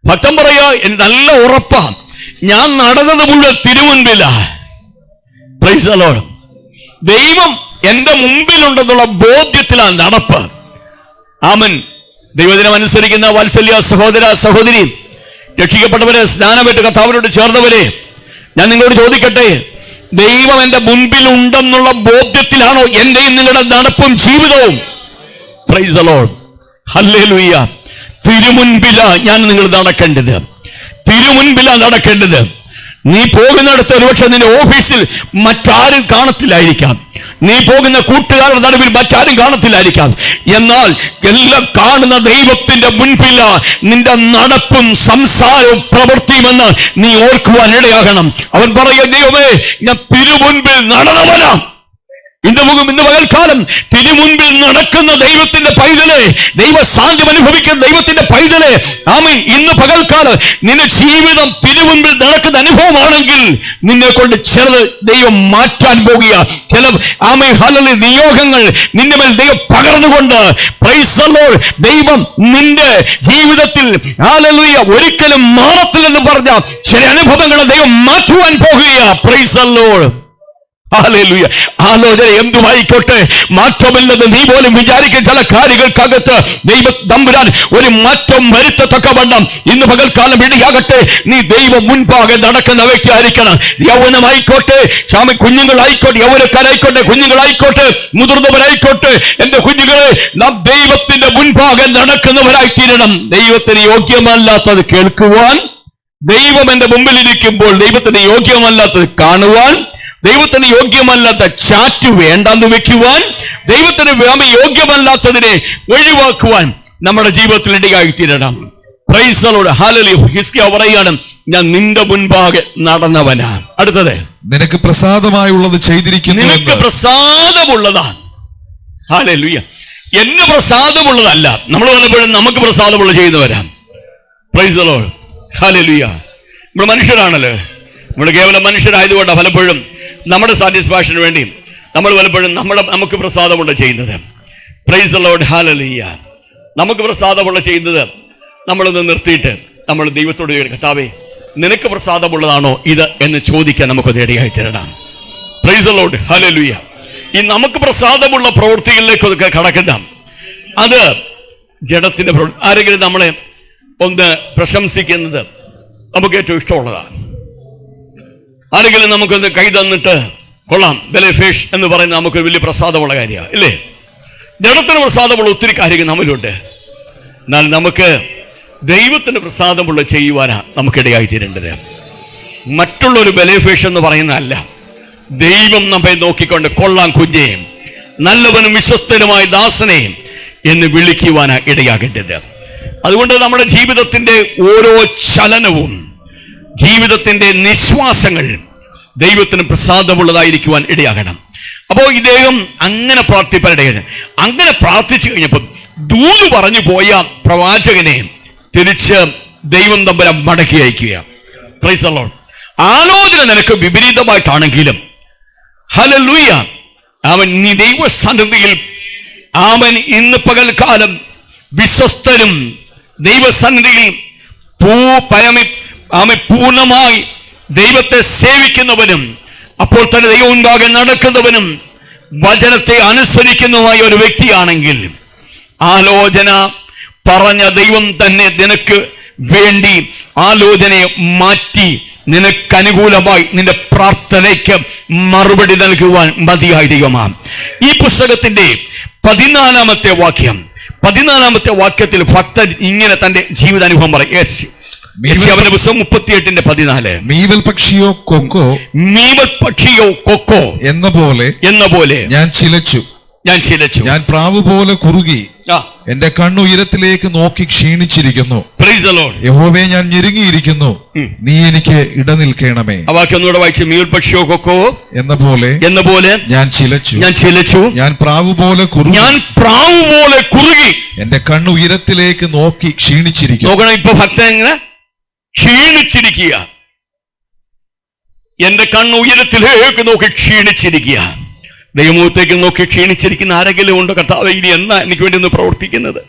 ഭക്തൻ പറയാ, നല്ല ഉറപ്പാ, ഞാൻ നടന്നത് മുഴുവൻ തിരുമുൻപിലാ. Price the Lord. ദൈവം എന്റെ മുമ്പിലുണ്ടെന്നുള്ള ബോധ്യത്തിലാണ് നടപ്പ്. ആമൻ. ദൈവദിനം അനുസരിക്കുന്ന വാത്സല്യ സഹോദര സഹോദരി, രക്ഷിക്കപ്പെട്ടവരെ, സ്നാനമേറ്റ് കർത്താവിനോട് ചേർന്നവരെ, ഞാൻ നിങ്ങളോട് ചോദിക്കട്ടെ, ദൈവം എന്റെ മുൻപിലുണ്ടെന്നുള്ള ബോധ്യത്തിലാണോ എന്റെയും നിങ്ങളുടെ നടപ്പും ജീവിതവും? Price the lord. ഹല്ലേലൂയ. തിരുമുൻപിലാ ഞാൻ നിങ്ങൾ നടക്കേണ്ടത്. നീ പോകുന്നിടത്ത് ഒരുപക്ഷെ നിന്റെ ഓഫീസിൽ മറ്റാരും കാണത്തില്ലായിരിക്കാം, നീ പോകുന്ന കൂട്ടുകാരുടെ നടുവിൽ മറ്റാരും കാണത്തില്ലായിരിക്കാം. എന്നാൽ എല്ലാം കാണുന്ന ദൈവത്തിന്റെ മുൻപില നിന്റെ നടപ്പും സംസാരവും പ്രവൃത്തിയുമെന്ന് നീ ഓർക്കുവാൻ ഇടയാകണം. അവൻ പറയുക, ദൈവമേ, ഞാൻ തിരുമുൻപിൽ നടന്നവനാ. ഇന്ന് പകൽക്കാലം തിരുമുൻപിൽ നടക്കുന്ന ദൈവത്തിന്റെ പൈതലെ, ദൈവ സാന്നിധ്യം അനുഭവിക്കുന്ന ദൈവത്തിന്റെ പൈതലെ, ആമേൻ, ഇന്ന് പകൽക്കാലം നിന്റെ ജീവിതം തിരുമുൻപിൽ നടക്കുന്ന അനുഭവമാണെങ്കിൽ നിന്നെ കൊണ്ട് ചിലത് ദൈവം മാറ്റാൻ പോകുക. ചില ആമേൻ ഹല്ലേലൂയ നിയോഗങ്ങൾ നിന്റെ മേൽ ദൈവം പകർന്നുകൊണ്ട്, പ്രൈസ് ദി ലോർഡ്, ദൈവം നിന്റെ ജീവിതത്തിൽ ഹല്ലേലൂയ ഒരിക്കലും മാറത്തില്ലെന്ന് പറഞ്ഞ ചില അനുഭവങ്ങൾ ദൈവം മാറ്റുവാൻ പോകുകയാ. Praise the lord. ഹല്ലേലൂയ. ആലോചന എന്തുമായിക്കോട്ടെ, മാറ്റമില്ലെന്ന് നീ പോലും വിചാരിക്കുന്ന ചില കാര്യങ്ങൾക്കകത്ത് ദൈവ തമ്പുരാൻ ഒരു മാറ്റം വരുത്തത്തക്കവണ്ണം ഇന്ന് പകൽക്കാലം ഇടയാകട്ടെ. നീ ദൈവം മുൻപാകെ നടക്കുന്ന വ്യക്തിയായിരിക്കണം. യൗവനമായിക്കോട്ടെ, കുഞ്ഞുങ്ങളായിക്കോട്ടെ, യൗവനക്കാരായിക്കോട്ടെ, കുഞ്ഞുങ്ങളായിക്കോട്ടെ, മുതിർന്നവരായിക്കോട്ടെ, എന്റെ കുഞ്ഞുങ്ങളെ, നാം ദൈവത്തിന്റെ മുൻപാകെ നടക്കുന്നവരായി തീരണം. ദൈവത്തിന് യോഗ്യമല്ലാത്തത് കേൾക്കുവാൻ, ദൈവം എന്റെ മുമ്പിലിരിക്കുമ്പോൾ ദൈവത്തിന് യോഗ്യമല്ലാത്തത് കാണുവാൻ, ദൈവത്തിന് യോഗ്യമല്ലാത്ത ചാറ്റ് വേണ്ടാന്ന് വെക്കുവാൻ, ദൈവത്തിന് യോഗ്യമല്ലാത്തതിനെ ഒഴിവാക്കുവാൻ നമ്മുടെ ജീവിതത്തിൽ ഇടയായി തീരണം. Price the lord. ഹല്ലേലൂയ. ഹിസ്കിയാവ് പറയാണ്, ഞാൻ നിന്റെ മുൻപാകെ നടന്നവനാ. അടുത്തത്, നിനക്ക് പ്രസാദമായുള്ളത് ചെയ്തിരിക്കുന്നു. നിനക്ക് പ്രസാദമുള്ളതാണ്. ഹല്ലേലൂയ. എന്നെ പ്രസാദമുള്ളതല്ല, നമ്മൾ പലപ്പോഴും നമുക്ക് പ്രസാദമുള്ള ചെയ്യുന്നവരാ. Praise the lord. ഹല്ലേലൂയ. നമ്മൾ മനുഷ്യരാണല്ലോ, നമ്മൾ കേവലം മനുഷ്യരായതുകൊണ്ടാണ് പലപ്പോഴും നമ്മുടെ സാറ്റിസ്ഫാക്ഷന് വേണ്ടി നമ്മൾ പലപ്പോഴും നമുക്ക് പ്രസാദമുള്ള ചെയ്യുന്നത്. Price the lord. ഹല്ലേലൂയ. നമുക്ക് പ്രസാദമുള്ള ചെയ്യുന്നത് നമ്മളൊന്ന് നിർത്തിയിട്ട് നമ്മൾ ദൈവത്തോട് കർത്താവേ, നിനക്ക് പ്രസാദമുള്ളതാണോ ഇത് എന്ന് ചോദിക്കാൻ നമുക്ക് ഇടയായി തരണം. Price the lord. ഹല്ലേലൂയ. ഈ നമുക്ക് പ്രസാദമുള്ള പ്രവൃത്തികളിലേക്ക് കടക്കുന്ന അത് ജഡത്തിന്റെ പ്രവൃത്തി. ആരെങ്കിലും നമ്മളെ ഒന്ന് പ്രശംസിക്കുന്നത് നമുക്ക് ഏറ്റവും ഇഷ്ടമുള്ളതാണ്. ആരെങ്കിലും നമുക്കൊന്ന് കൈ തന്നിട്ട് കൊള്ളാം, ബെലഫേഷ് എന്ന് പറയുന്നത് നമുക്ക് വലിയ പ്രസാദമുള്ള കാര്യമാണ്, ഇല്ലേ? ജഡത്തിന് പ്രസാദമുള്ള ഒത്തിരി കാര്യങ്ങൾ നമ്മളുണ്ട്. എന്നാൽ നമുക്ക് ദൈവത്തിന് പ്രസാദമുള്ള ചെയ്യുവാനാണ് നമുക്കിടയായി തീരേണ്ടത്. മറ്റുള്ളൊരു ബെലഫേഷ് എന്ന് പറയുന്നതല്ല, ദൈവം നമ്മെ നോക്കിക്കൊണ്ട് കൊള്ളാം കുഞ്ഞേയും നല്ലവനും വിശ്വസ്തനുമായ ദാസനെയും എന്ന് വിളിക്കുവാനാണ് ഇടയാകേണ്ടത്. അതുകൊണ്ട് നമ്മുടെ ജീവിതത്തിന്റെ ഓരോ ചലനവും, ജീവിതത്തിന്റെ നിശ്വാസങ്ങൾ ദൈവത്തിന് പ്രസാദമുള്ളതായിരിക്കുവാൻ ഇടയാകണം. അപ്പോൾ ഇദ്ദേഹം അങ്ങനെ പ്രാർത്ഥിപ്പാനിടയായത്. അങ്ങനെ പ്രാർത്ഥിച്ചു കഴിഞ്ഞപ്പോൾ ദൂത് പറഞ്ഞു പോയ പ്രവാചകനെ തിരിച്ച് ദൈവം തമ്പുരാൻ മടക്കി അയക്കുക. Price the Lord. ആലോചന നിനക്ക് വിപരീതമായിട്ടാണെങ്കിലും ഹല്ലേലൂയ, അവൻ നീ ദൈവസന്നിധിയിൽ അവൻ ഇന്ന് പകൽക്കാലം വിശ്വസ്തനും ദൈവസന്നിധിയിൽ പൂർണ്ണമായി ദൈവത്തെ സേവിക്കുന്നവനും അപ്പോൾ തന്നെ ദൈവം മുൻപാകെ നടക്കുന്നവനും വചനത്തെ അനുസരിക്കുന്നതുമായ ഒരു വ്യക്തിയാണെങ്കിൽ, ആലോചന പറഞ്ഞ ദൈവം തന്നെ നിനക്ക് വേണ്ടി ആലോചനയെ മാറ്റി നിനക്കനുകൂലമായി നിന്റെ പ്രാർത്ഥനയ്ക്ക് മറുപടി നൽകുവാൻ മതിയായ ദൈവമാണ്. ഈ പുസ്തകത്തിന്റെ 14-ാമത്തെ വാക്യത്തിൽ ഭക്തൻ ഇങ്ങനെ തന്റെ ജീവിതാനുഭവം പറയും. പുസ്തകം 38:14. മീവൽ പക്ഷിയോ കൊക്കോ എന്ന പോലെ ഞാൻ ചിലച്ചു, ഞാൻ പ്രാവ് പോലെ കുറുകി, എന്റെ കണ്ണുയരത്തിലേക്ക് നോക്കി ക്ഷീണിച്ചിരിക്കുന്നു. യഹോവേ, ഞാൻ ഞെരുങ്ങിയിരിക്കുന്നു, നീ എനിക്ക് ഇടനിൽക്കണമേ. ആ വാക്യം ഒന്നുകൂടെ വായിച്ചു. മീവൽ പക്ഷിയോ കൊക്കോ എന്ന പോലെ ഞാൻ ചിലച്ചു, ഞാൻ പ്രാവ് പോലെ കുറുകി, എന്റെ കണ്ണുയരത്തിലേക്ക് നോക്കി ക്ഷീണിച്ചിരിക്കുന്നു. നോക്കണം, ഇപ്പൊ ഭക്തൻ ഇങ്ങനെ ക്ഷീണിച്ചിരിക്കുക, എന്റെ കണ്ണ് ഉയരത്തിലേക്ക് നോക്കി ക്ഷീണിച്ചിരിക്കുക. ദൈവമുഖത്തേക്ക് നോക്കി ക്ഷീണിച്ചിരിക്കുന്ന ആരെങ്കിലും ഉണ്ടോ? കർത്താവേ, ഇനി എന്നാ എനിക്ക് വേണ്ടി ഒന്ന് പ്രവർത്തിക്കുന്നത്?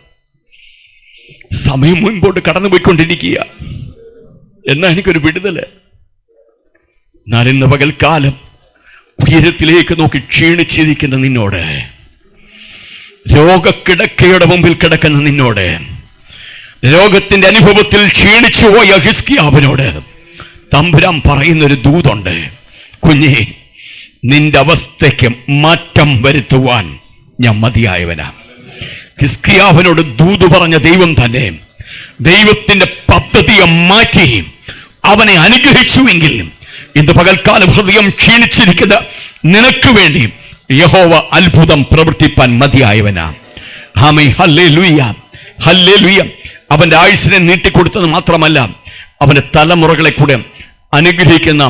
സമയം മുൻപോട്ട് കടന്നുപോയിക്കൊണ്ടിരിക്കുക, എന്നാ എനിക്കൊരു വിടുതല്? എന്നാൽ ഇന്ന് പകൽക്കാലം ഉയരത്തിലേക്ക് നോക്കി ക്ഷീണിച്ചിരിക്കുന്ന നിന്നോട്, രോഗക്കിടക്കയുടെ മുമ്പിൽ കിടക്കുന്ന നിന്നോട്, രോഗത്തിന്റെ അനുഭവത്തിൽ ക്ഷീണിച്ചു പോയ ഹിസ്കിയാവിനോട് തമ്പുരാൻ പറയുന്നൊരു ദൂതുണ്ട്. കുഞ്ഞേ, നിന്റെ അവസ്ഥയ്ക്ക് മാറ്റം വരുത്തുവാൻ ഞാൻ മതിയായവനാ. ഹിസ്കിയാവിനോട് ദൂത് പറഞ്ഞ ദൈവം തന്നെ ദൈവത്തിന്റെ പദ്ധതിയെ മാറ്റി അവനെ അനുഗ്രഹിച്ചുവെങ്കിൽ ഇന്ന് പകൽക്കാലം ഹൃദയം ക്ഷീണിച്ചിരിക്കുന്ന നിനക്ക് വേണ്ടി യഹോവ അത്ഭുതം പ്രവർത്തിപ്പാൻ മതിയായവനാ. ആമേൻ. Hallelujah, hallelujah. അവന്റെ ആയുസ്സിനെ നീട്ടിക്കൊടുത്തത് മാത്രമല്ല, അവന്റെ തലമുറകളെ കൂടെ അനുഗ്രഹിക്കുന്ന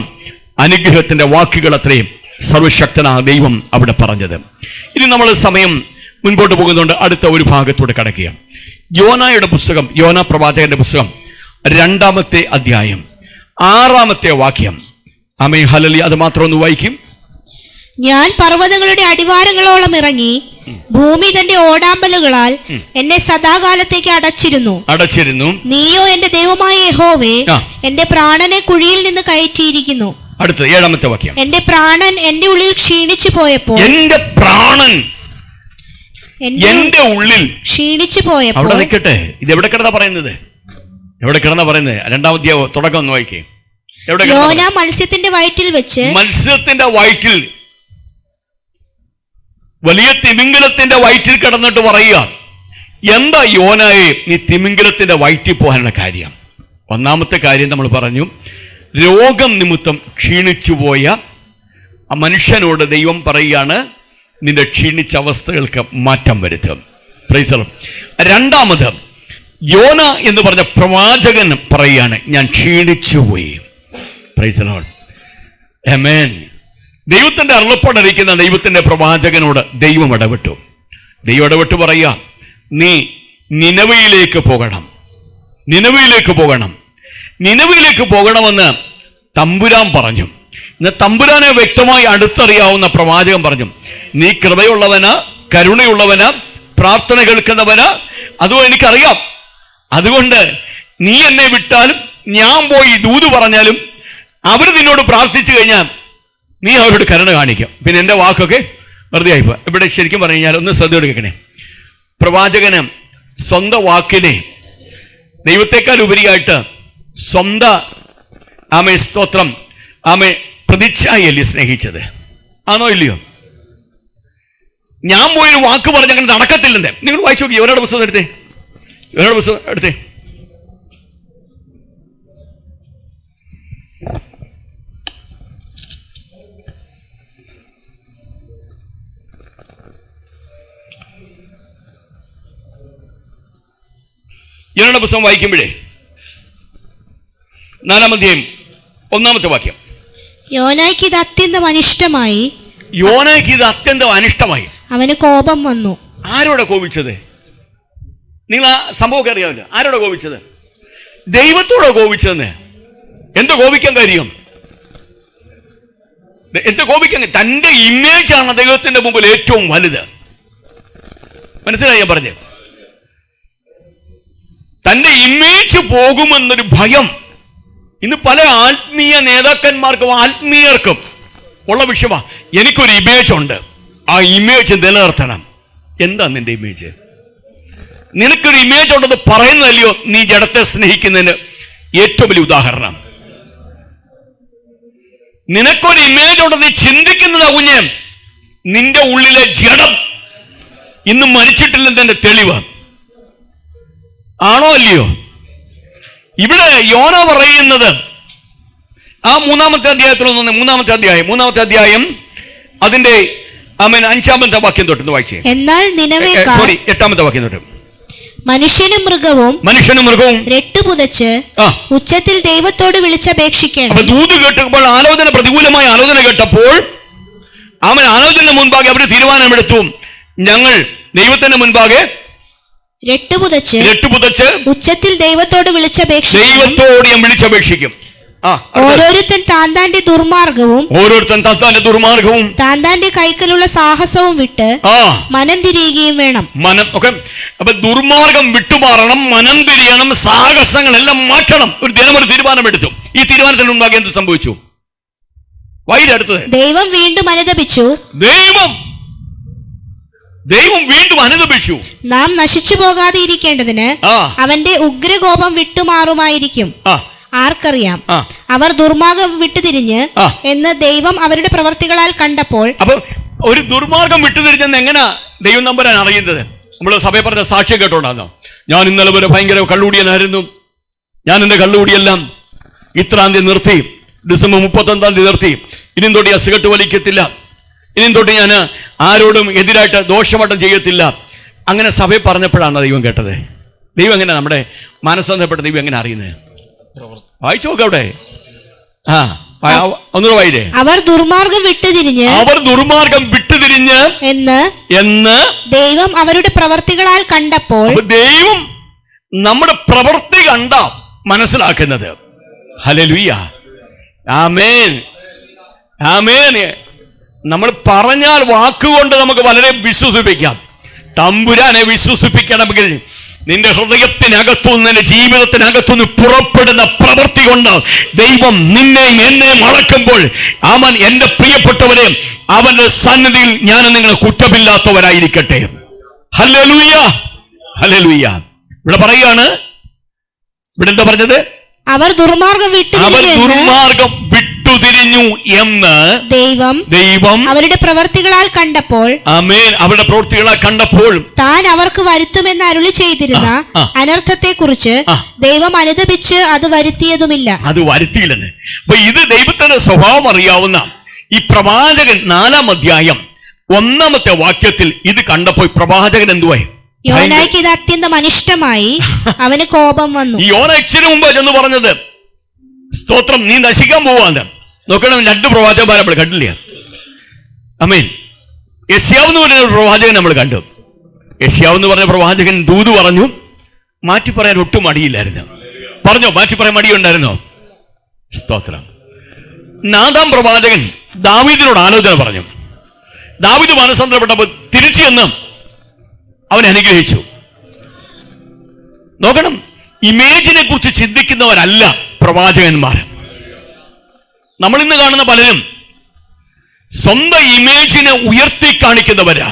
അനുഗ്രഹത്തിന്റെ വാക്കുകൾ അത്രയും സർവശക്തനായ ദൈവം അവിടെ പറഞ്ഞത്. ഇനി നമ്മൾ സമയം മുൻപോട്ട് പോകുന്നുണ്ട്, അടുത്ത ഒരു ഭാഗത്തൂടെ കടക്കുക. യോനായുടെ പുസ്തകം, യോന പ്രവാചകന്റെ പുസ്തകം 2-ാമത്തെ അധ്യായം 6-ാമത്തെ വാക്യം. ആമേൻ, ഹല്ലേലൂയ. അത് മാത്രം ഒന്ന് വായിക്കും. ഞാൻ പർവ്വതങ്ങളുടെ അടിവാരങ്ങളോളം ഇറങ്ങി ഭൂമി തന്റെ ഓടാമ്പലുകളാൽ എന്നെ സദാകാലത്തേക്ക് അടച്ചിരുന്നു. നീയോ എന്റെ ദൈവമായ യഹോവേ, എന്റെ പ്രാണനെ കുഴിയിൽ നിന്ന് കയറ്റിയിരിക്കുന്നു. അടുത്തത് 7-ാമത്തെ വാക്യം. എന്റെ പ്രാണൻ എന്റെ ഉള്ളിൽ ക്ഷീണിച്ചു പോയപ്പോൾ, എന്റെ പ്രാണൻ എന്റെ ഉള്ളിൽ ക്ഷീണിച്ചു പോയപ്പോൾ. അവിടെ നിൽക്കട്ടെ, ഇത് എവിടെ കിടന്നാ പറയുന്നത്? 2-ാമത്തെ തുടക്കം ഒന്ന് വായിക്കേ. യോന മത്സ്യത്തിന്റെ വയറ്റിൽ വെച്ച്, മത്സ്യത്തിന്റെ വയറ്റിൽ, വലിയ തിമിംഗലത്തിന്റെ വയറ്റിൽ കിടന്നിട്ട് പറയുക, എന്താ യോനായെ നീ തിമിംഗലത്തിന്റെ വയറ്റിൽ പോകാനുള്ള കാര്യം? ഒന്നാമത്തെ കാര്യം നമ്മൾ പറഞ്ഞു, രോഗം നിമിത്തം ക്ഷീണിച്ചുപോയ ആ മനുഷ്യനോട് ദൈവം പറയുകയാണ്, നിന്റെ ക്ഷീണിച്ച അവസ്ഥകൾക്ക് മാറ്റം വരുത്തും. Praise the lord. രണ്ടാമത്, യോന എന്ന് പറഞ്ഞ പ്രവാചകൻ പറയുകയാണ്, ഞാൻ ക്ഷീണിച്ചുപോയി. Praise the lord. ആമേൻ. ദൈവത്തിന്റെ അരുളപ്പാടറിയിക്കുന്ന ദൈവത്തിന്റെ പ്രവാചകനോട് ദൈവം ഇടപെട്ടു. ദൈവം ഇടപെട്ട് പറയുക, നീ നിനവയിലേക്ക് പോകണം. നിനവയിലേക്ക് പോകണമെന്ന് തമ്പുരാൻ പറഞ്ഞു. ഇന്ന് തമ്പുരാനെ വ്യക്തമായി അടുത്തറിയാവുന്ന പ്രവാചകൻ പറഞ്ഞു, നീ കൃപയുള്ളവന്, കരുണയുള്ളവന്, പ്രാർത്ഥന കേൾക്കുന്നവന്, അതും എനിക്കറിയാം. അതുകൊണ്ട് നീ എന്നെ വിട്ടാലും ഞാൻ പോയി ദൂത് പറഞ്ഞാലും അവർ നിന്നോട് പ്രാർത്ഥിച്ചു കഴിഞ്ഞാൽ നീ അവരോട് കരുണ കാണിക്കും. പിന്നെ എൻ്റെ വാക്കൊക്കെ വെറുതെ ആയിപ്പോ. ഇവിടെ ശരിക്കും പറഞ്ഞു കഴിഞ്ഞാൽ ഒന്ന് ശ്രദ്ധയോടെ കേൾക്കണേ. പ്രവാചകന് സ്വന്തം വാക്കിനെ ദൈവത്തെക്കാൾ ഉപരിയായിട്ട് സ്വന്തം സ്തോത്രം പ്രതിച്ഛായല്ലേ സ്നേഹിച്ചത്? ആണോ ഇല്ലയോ? ഞാൻ പോയൊരു വാക്ക് പറഞ്ഞ് അങ്ങനെ നടക്കത്തില്ലെന്നേ. നിങ്ങൾ വായിച്ചു നോക്കി, യോനയുടെ പുസ്തകം എടുത്തേ. യോനയുടെ പുസ്തകം വായിക്കുമ്പോഴേ 4-ാം അധ്യായം 1-ാമത്തെ വാക്യം. യോനായ്ക്ക് ഇത് അത്യന്തം അനിഷ്ടമായി. അവന് കോപം വന്നു. ആരോടെ കോപിച്ചത്? നിങ്ങൾ ആ സംഭവമൊക്കെ അറിയാമല്ലോ. ആരോടെ കോപിച്ചത്? ദൈവത്തോടെ കോപിച്ചതെന്ന്. എന്ത് കോപിക്കാൻ കാര്യം? തന്റെ ഇമേജാണ് ദൈവത്തിന്റെ മുമ്പിൽ ഏറ്റവും വലുത്. മനസ്സിലായി ഞാൻ പറഞ്ഞത്? തന്റെ ഇമേജ് പോകുമെന്നൊരു ഭയം ഇന്ന് പല ആത്മീയ നേതാക്കന്മാർക്കും ആത്മീയർക്കും ഉള്ള വിഷയമാണ്. എനിക്കൊരു ഇമേജ് ഉണ്ട്, ആ ഇമേജ് നിലനിർത്തണം. എന്താ നിന്റെ ഇമേജ്? നിനക്കൊരു ഇമേജ് ഉണ്ടെന്ന് പറയുന്നതല്ലയോ നീ ജഡത്തെ സ്നേഹിക്കുന്നതിന് ഏറ്റവും വലിയ ഉദാഹരണം. നിനക്കൊരു ഇമേജ് ഉണ്ടെന്ന് ചിന്തിക്കുന്നതാ കുഞ്ഞ് നിന്റെ ഉള്ളിലെ ജഡം ഇന്ന് മരിച്ചിട്ടില്ലെന്നതിന്റെ തെളിവ്. ആണോ അല്ലയോ? ഇവിടെ യോന പറയുന്നത് ആ 3-ാമത്തെ അധ്യായത്തിൽ ഒന്ന്, 3-ാമത്തെ അധ്യായം അതിന്റെ 5-ാമത്തെ വാക്യം തൊട്ട് വായിച്ചേ. എന്നാൽ 8-ാമത്തെ വാക്യം തൊട്ട്. മനുഷ്യനും മൃഗവും രട്ടുപുതച്ച് ഉച്ചത്തിൽ ദൈവത്തോട് വിളിച്ചപേക്ഷിക്കണം. ദൂത് കേട്ടപ്പോൾ പ്രതികൂലമായ ആലോചന കേട്ടപ്പോൾ ആലോചന മുൻപാകെ അവർ തീരുമാനമെടുത്തു, ഞങ്ങൾ ദൈവത്തിന്റെ മുൻപാകെ രട്ടുപുതച്ച് ഉച്ചത്തിൽ ദൈവത്തോട് വിളിച്ചപേക്ഷിക്കും. ഓരോരുത്തൻ താന്താന്റെ ദുർമാർഗവും താന്താന്റെ കൈക്കലുള്ള സാഹസവും വിട്ട് മനം തിരിയുകയും വേണം. അപ്പൊ ദുർമാർഗം വിട്ടുമാറണം, മനം തിരിയണം, സാഹസങ്ങളെല്ലാം മാറ്റണം. ഒരു തീരുമാനമെടുത്തു. ഈ തീരുമാനത്തിന് മുൻപാകെ എന്ത് സംഭവിച്ചു? അടുത്തത്, ദൈവം വീണ്ടും അനുതപിച്ചു. നാം നശിച്ചു പോകാതെ ഇരിക്കേണ്ടതിന് അവന്റെ ഉഗ്രകോപം വിട്ടുമാറുമായിരിക്കും. ആർക്കറിയാം? അവർ ദുർമാർഗം വിട്ടുതിരിഞ്ഞ് എന്ന് ദൈവം അവരുടെ പ്രവർത്തികളാൽ കണ്ടപ്പോൾ. അപ്പൊ ഒരു ദുർമാർഗം വിട്ടുതിരിഞ്ഞെന്ന് എങ്ങനെ ദൈവം നമ്പരാൻ അറിയുന്നത്? നമ്മൾ സഭയെ പറഞ്ഞ സാക്ഷ്യം കേട്ടോണ്ടാന്നോ? ഞാൻ ഇന്നലെ വരെ ഭയങ്കര കള്ളുകൂടിയനായിരുന്നു, ഞാൻ എന്റെ കള്ളുകൂടിയെല്ലാം ഇത്രാം തീയതി നിർത്തി, ഡിസംബർ 31-ാം തീയതി നിർത്തി, ഇനിയും തൊട്ട് ഞാൻ സിഗരറ്റ് വലിക്കത്തില്ല, ഇനിയും തൊട്ട് ഞാൻ ആരോടും എതിരായിട്ട് ദോഷമായിട്ടും ചെയ്യത്തില്ല. അങ്ങനെ സഭയെ പറഞ്ഞപ്പോഴാണ് ദൈവം കേട്ടത്. ദൈവം എങ്ങനെ നമ്മുടെ മാനസാന്തരപ്പെട്ട ദൈവം എങ്ങനെ അറിയുന്നത്? വായിച്ചു നോക്ക് അവിടെ. ഒന്നുകൂടെ വായില്ലേ? അവർ ദുർമാർഗം വിട്ടുതിരിഞ്ഞ് എന്ന് ദൈവം അവരുടെ പ്രവർത്തികളാൽ കണ്ടപ്പോൾ. ദൈവം നമ്മുടെ പ്രവൃത്തി കണ്ട മനസ്സിലാക്കുന്നത്. ഹല്ലേലൂയ, ആമേൻ, ആമേൻ. നമ്മൾ പറഞ്ഞാൽ വാക്കുകൊണ്ട് നമുക്ക് വളരെ വിശ്വസിപ്പിക്കാം. തമ്പുരാനെ വിശ്വസിപ്പിക്കണമെങ്കിൽ നിന്റെ ഹൃദയത്തിനകത്തുനിന്ന്, നിന്റെ ജീവിതത്തിനകത്തുനിന്ന് പുറപ്പെടുന്ന പ്രവൃത്തി കൊണ്ട് ദൈവം നിന്നെയും എന്നെയും അളക്കുമ്പോൾ, അവൻ എന്റെ പ്രിയപ്പെട്ടവരെ, അവന്റെ സന്നിധിയിൽ ഞാൻ നിങ്ങൾ കുറ്റമില്ലാത്തവരായിരിക്കട്ടെ. Hallelujah, hallelujah. ഇവിടെ പറയുകയാണ്, ഇവിടെ എന്താ പറഞ്ഞത്? അവർ ദുർമാർഗം വിട്ടുതിരിഞ്ഞു എന്ന് ദൈവം അവരുടെ പ്രവർത്തികളാൽ കണ്ടപ്പോൾ. ആമേൻ. അവരുടെ പ്രവർത്തികളാൽ കണ്ടപ്പോൾ താൻ അവർക്ക് വരുത്തുമെന്ന് അരുളി ചെയ്തിരുന്ന അനർത്ഥത്തെ കുറിച്ച് ദൈവം അനുതപിച്ച് അത് വരുത്തിയതുമില്ല. അത് വരുത്തിയില്ലെന്ന്. അപ്പൊ ഇത് ദൈവത്തിന്റെ സ്വഭാവം അറിയാവുന്ന ഈ പ്രവാചകൻ 4-ാം അധ്യായം 1-ാമത്തെ വാക്യത്തിൽ ഇത് കണ്ടപ്പോൾ പ്രവാചകൻ എന്തുവായി? യോനായ്ക്ക് ഇത് അത്യന്തം അനിഷ്ടമായി, അവന് കോപം വന്നു. ഈ യോന ഇച്ചിരി മുമ്പ് എന്ന് പറഞ്ഞത്, സ്തോത്രം, നീ നശിക്കാൻ പോവാന്ന്. നോക്കണം, 2 പ്രവാചകന്മാരെ നമ്മൾ കണ്ടില്ല. ആമേൻ. യെശയ്യാവ് എന്ന് പറഞ്ഞ പ്രവാചകൻ നമ്മൾ കണ്ടു. യെശയ്യാവ് എന്ന് പറഞ്ഞ പ്രവാചകൻ ദൂത് പറഞ്ഞു, മാറ്റി പറയാൻ ഒട്ടും മടിയില്ലായിരുന്നു. പറഞ്ഞോ, മാറ്റി പറയാൻ മടിയുണ്ടായിരുന്നോ? സ്തോത്രം. 4-ാം പ്രവാചകൻ ദാവീദിനോട് ആലോചന പറഞ്ഞു. ദാവീദ് മാനസാന്തരപ്പെട്ടപ്പോൾ തിരിച്ചു ചെന്ന് അവനെ അനുഗ്രഹിച്ചു. നോക്കണം, ഇമേജിനെ കുറിച്ച് ചിന്തിക്കുന്നവരല്ല പ്രവാചകന്മാർ. നമ്മൾ ഇന്ന് കാണുന്ന പലരും സ്വന്തം ഇമേജിനെ ഉയർത്തി കാണിക്കുന്നവരാ.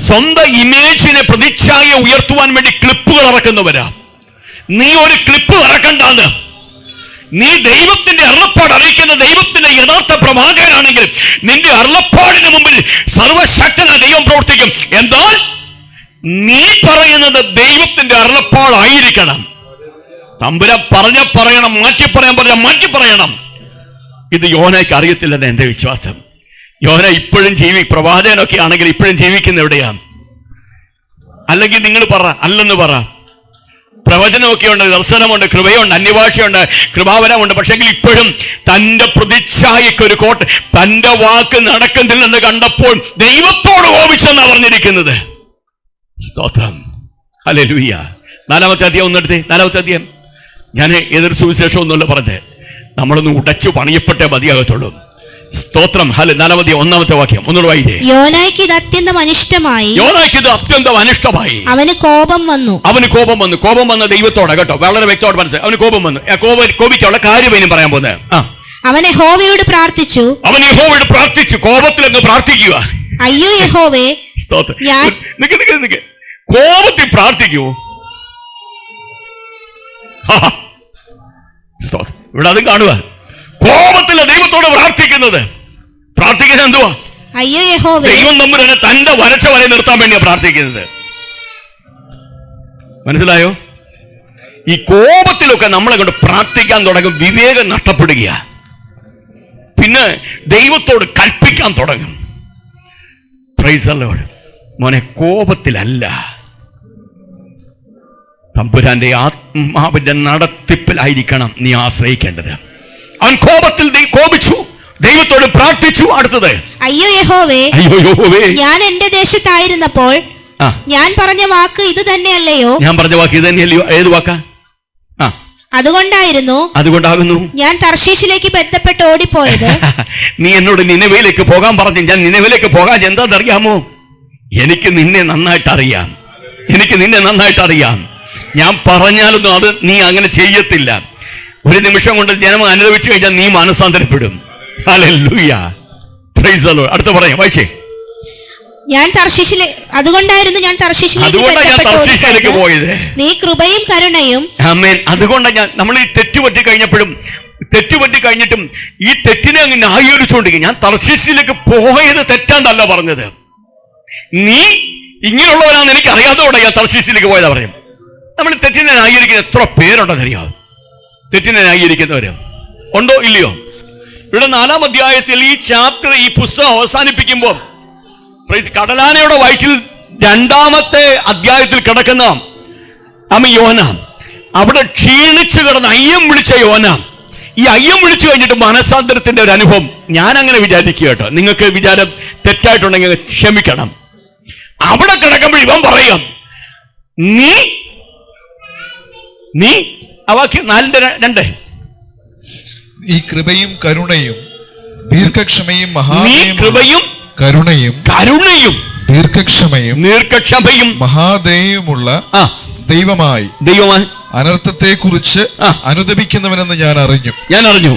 സ്വന്തം ഇമേജിനെ, പ്രതിച്ഛായ ഉയർത്തുവാൻ വേണ്ടി ക്ലിപ്പുകൾ ഇറക്കുന്നവരാ. നീ ഒരു ക്ലിപ്പ് ഇറക്കണ്ടെന്ന്. നീ ദൈവത്തിന്റെ അരുളപ്പാട് അറിയിക്കുന്ന ദൈവത്തിന്റെ യഥാർത്ഥ പ്രവാചകനാണെങ്കിൽ നിന്റെ അരുളപ്പാടിന് മുമ്പിൽ സർവശക്തനായ ദൈവം പ്രവർത്തിക്കും. എന്നാൽ നീ പറയുന്നത് ദൈവത്തിന്റെ അരുളപ്പാടായിരിക്കണം. തമ്പുരാൻ പറയണം, മാറ്റി പറയണം. ഇത് യോനയ്ക്ക് അറിയത്തില്ലെന്ന് എന്റെ വിശ്വാസം. യോന ഇപ്പോഴും പ്രവാചകനൊക്കെ ആണെങ്കിൽ ഇപ്പോഴും ജീവിക്കുന്ന എവിടെയാണ്? അല്ലെങ്കിൽ നിങ്ങൾ അല്ലെന്ന് പറ. പ്രവചനമൊക്കെ ഉണ്ട്, ദർശനമുണ്ട്, കൃപയുണ്ട്, അന്യഭാഷയുണ്ട്, കൃപാവരമുണ്ട്. പക്ഷെങ്കിൽ ഇപ്പോഴും തന്റെ പ്രതിച്ഛായക്ക് ഒരു കോട്ട, തന്റെ വാക്ക് നടക്കുന്നില്ലെന്ന് കണ്ടപ്പോൾ ദൈവത്തോട് കോപിച്ചെന്നാ പറഞ്ഞിരിക്കുന്നത്. സ്തോത്രം, ഹല്ലേലൂയ. 4-ാമത്തെ അധ്യായം ഒന്നെടുത്തേ. 4-ാമത്തെ അധ്യായം. ഞാൻ എതിർ സുവിശേഷം ഒന്നുമല്ല പറഞ്ഞത്, നമ്മളൊന്ന് ഉടച്ചു പണിയപ്പെട്ടേ മതിയാകത്തുള്ളൂ. സ്തോത്രം. 4-ാം അധ്യായം 1-ാമത്തെ വാക്യം ഒന്നുകൂടെ വായിക്കേ. യോനായ്ക്ക് ഇത് അത്യന്തം അനിഷ്ടമായി, അവന് കോപം വന്നു. കോപം വന്ന ദൈവത്തോടെ, കേട്ടോ, വളരെ വ്യക്തമായിട്ട് മനസ്സിലായി. അവന് കോപം വന്നു. കോപിക്കാനുള്ള കാര്യം ഇനി പറയാൻ പോകുന്നത്. അവൻ യഹോവയോട് പ്രാർത്ഥിച്ചു. കോപത്തിലൊക്കെ പ്രാർത്ഥിക്കുക. അയ്യോ യഹോവേ, കോപത്തിൽ പ്രാർത്ഥിക്കുവോ? ഇവിടെ അതും കാണുക. കോപത്തിലെ ദൈവത്തോട് പ്രാർത്ഥിക്കുന്നത്. പ്രാർത്ഥിക്കുന്നത് എന്തുവാ? അയ്യോ യഹോവേ. ദൈവം തമ്പുരാനെ തന്റെ വരച്ച വരെ നിർത്താൻ വേണ്ടിയാ പ്രാർത്ഥിക്കുന്നത്. മനസ്സിലായോ? ഈ കോപത്തിലൊക്കെ നമ്മളെ കൊണ്ട് പ്രാർത്ഥിക്കാൻ തുടങ്ങും, വിവേകം നഷ്ടപ്പെടുക. പിന്നെ ദൈവത്തോട് കൽപ്പിക്കാൻ തുടങ്ങും. Price the Lord. മോനെ, കോപത്തിലല്ല, തമ്പുരാന്റെ ആത്മാവിന്റെ നടത്തിപ്പിലായിരിക്കണം നീ ആശ്രയിക്കേണ്ടത്. അവൻ കോപത്തിൽ കോപിച്ചു, ദൈവത്തോട് പ്രാർത്ഥിച്ചു. അടുത്തത്, അയ്യോ യഹോവേ, ഞാൻ എന്റെ ദേശത്തായിരുന്നപ്പോൾ ഞാൻ പറഞ്ഞ വാക്ക് ഇത് തന്നെയല്ലയോ? ഏത് വാക്കാ? അതുകൊണ്ടാകുന്നു ഞാൻ തർശീശിലേക്ക് ബന്ധപ്പെട്ട് ഓടിപ്പോയത്. നീ എന്നോട് നിനവയിലേക്ക് പോകാൻ പറഞ്ഞു. ഞാൻ നിനവയിലേക്ക് പോകാൻ എന്താണെന്നറിയാമോ? എനിക്ക് നിന്നെ നന്നായിട്ട് അറിയാം. ഞാൻ പറഞ്ഞാലൊന്നും അത് നീ അങ്ങനെ ചെയ്യത്തില്ല. ഒരു നിമിഷം കൊണ്ട് ജനം അനുഭവിച്ചു കഴിഞ്ഞാൽ നീ മാനസാന്തരപ്പെടും. Hallelujah, praise the lord. അടുത്ത പറയാം, വായിച്ചേ. അതുകൊണ്ടായിരുന്നു ഞാൻ തർശീശിലേക്ക് പോയത്. നീ കൃപയും കരുണയും. ആമേൻ. അതുകൊണ്ട് നമ്മൾ ഈ തെറ്റുപറ്റി കഴിഞ്ഞിട്ടും ഈ തെറ്റിനെ അങ്ങ് ന്യായീകരിച്ചുകൊണ്ടിരിക്കും. ഞാൻ തർശീശിലേക്ക് പോയത് തെറ്റാണ്ടല്ല പറഞ്ഞത്. നീ ഇങ്ങനെയുള്ളവരാന്ന് എനിക്ക് അറിയാതെ ഞാൻ തർശീശിലേക്ക് പോയതാ പറയും. നമ്മൾ തെറ്റിനെ ന്യായീകരിക്കുന്ന എത്ര പേരുണ്ടെന്നറിയാം. തെറ്റിനെ ന്യായീകരിക്കുന്നവര് ഉണ്ടോ ഇല്ലയോ? ഇവിടെ 4-ാം അധ്യായത്തിൽ ഈ ചാപ്റ്റർ, ഈ പുസ്തകം അവസാനിപ്പിക്കുമ്പോൾ കടലാനയുടെ വയറ്റിൽ 2-ാമത്തെ അധ്യായത്തിൽ കിടക്കുന്ന യോന, അവിടെ ക്ഷീണിച്ചു കിടന്ന് അയ്യം വിളിച്ച യോന ഈ അയ്യം വിളിച്ചു കഴിഞ്ഞിട്ട് മനസാന്തരത്തിന്റെ ഒരു അനുഭവം ഞാൻ അങ്ങനെ വിചാരിക്കുക കേട്ടോ. നിങ്ങൾക്ക് വിചാരം തെറ്റായിട്ടുണ്ടെങ്കിൽ ക്ഷമിക്കണം. അവിടെ കിടക്കുമ്പോൾ ഇവൻ പറയാം, നീ ആ വാക്യം 4:2 ഈ കൃപയും കരുണയും ദീർഘക്ഷമയും കൃപയും കരുണയും ദീർഘക്ഷമയും മഹാദയവുമുള്ള ദൈവമായി അനർത്ഥത്തെ കുറിച്ച് അനുദപിക്കുന്നവനെന്ന് ഞാൻ അറിഞ്ഞു.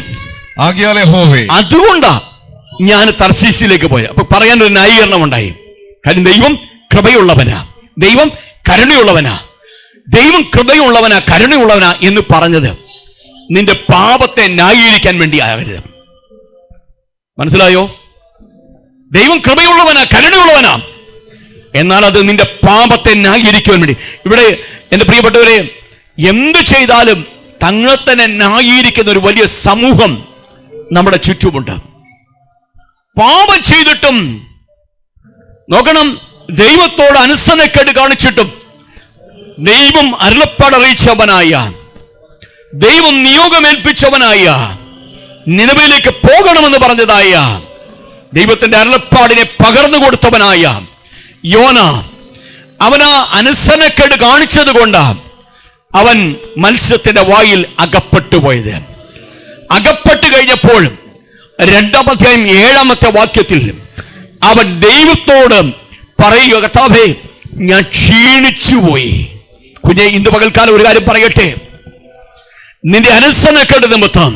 ആകയാൽ യഹോവേ, അതുകൊണ്ടാ ഞാൻ തർശീശിലേക്ക് പോയത്. അപ്പൊ പറയാനൊരു ന്യായീകരണം ഉണ്ടായി. കാര്യം ദൈവം കൃപയുള്ളവനാ, ദൈവം കരുണയുള്ളവനാ. ദൈവം കൃപയുള്ളവനാ, കരുണയുള്ളവനാ എന്ന് പറഞ്ഞത് നിന്റെ പാപത്തെ ന്യായീകരിക്കാൻ വേണ്ടി ആകരുത്. മനസ്സിലായോ? ദൈവം കൃപയുള്ളവനാ, കരുണയുള്ളവനാ, എന്നാൽ അത് നിന്റെ പാപത്തെ ന്യായീകരിക്കുവാൻ വേണ്ടി. ഇവിടെ എന്റെ പ്രിയപ്പെട്ടവരെ, എന്ത് ചെയ്താലും തങ്ങളെ തന്നെ ന്യായീകരിക്കുന്ന ഒരു വലിയ സമൂഹം നമ്മുടെ ചുറ്റുമുണ്ട്. പാപം ചെയ്തിട്ടും നോക്കണം, ദൈവത്തോട് അനുസരണക്കേട് കാണിച്ചിട്ടും ദൈവം അരുളപ്പാടറിയിച്ചവനായ, ദൈവം നിയോഗമേൽപ്പിച്ചവനായ, നിനവിലേക്ക് പോകണമെന്ന് പറഞ്ഞതായ, ദൈവത്തിന്റെ അരുളപ്പാടിനെ പകർന്നു കൊടുത്തവനായ യോന, അവനാ അനുസരണക്കേട് കാണിച്ചത് കൊണ്ടാണ് അവൻ മത്സ്യത്തിന്റെ വായിൽ അകപ്പെട്ടു പോയത്. അകപ്പെട്ടു കഴിഞ്ഞപ്പോൾ 2-ാം അധ്യായം 7-ാമത്തെ വാക്യത്തിൽ അവൻ ദൈവത്തോട് പറയുക, കർത്താവേ, ഞാൻ ക്ഷീണിച്ചുപോയി. കുഞ്ഞെ, ഇന്ന് പകൽക്കാലം ഒരു കാര്യം പറയട്ടെ. നിന്റെ അനുസരണക്കേട് നിമിത്തം,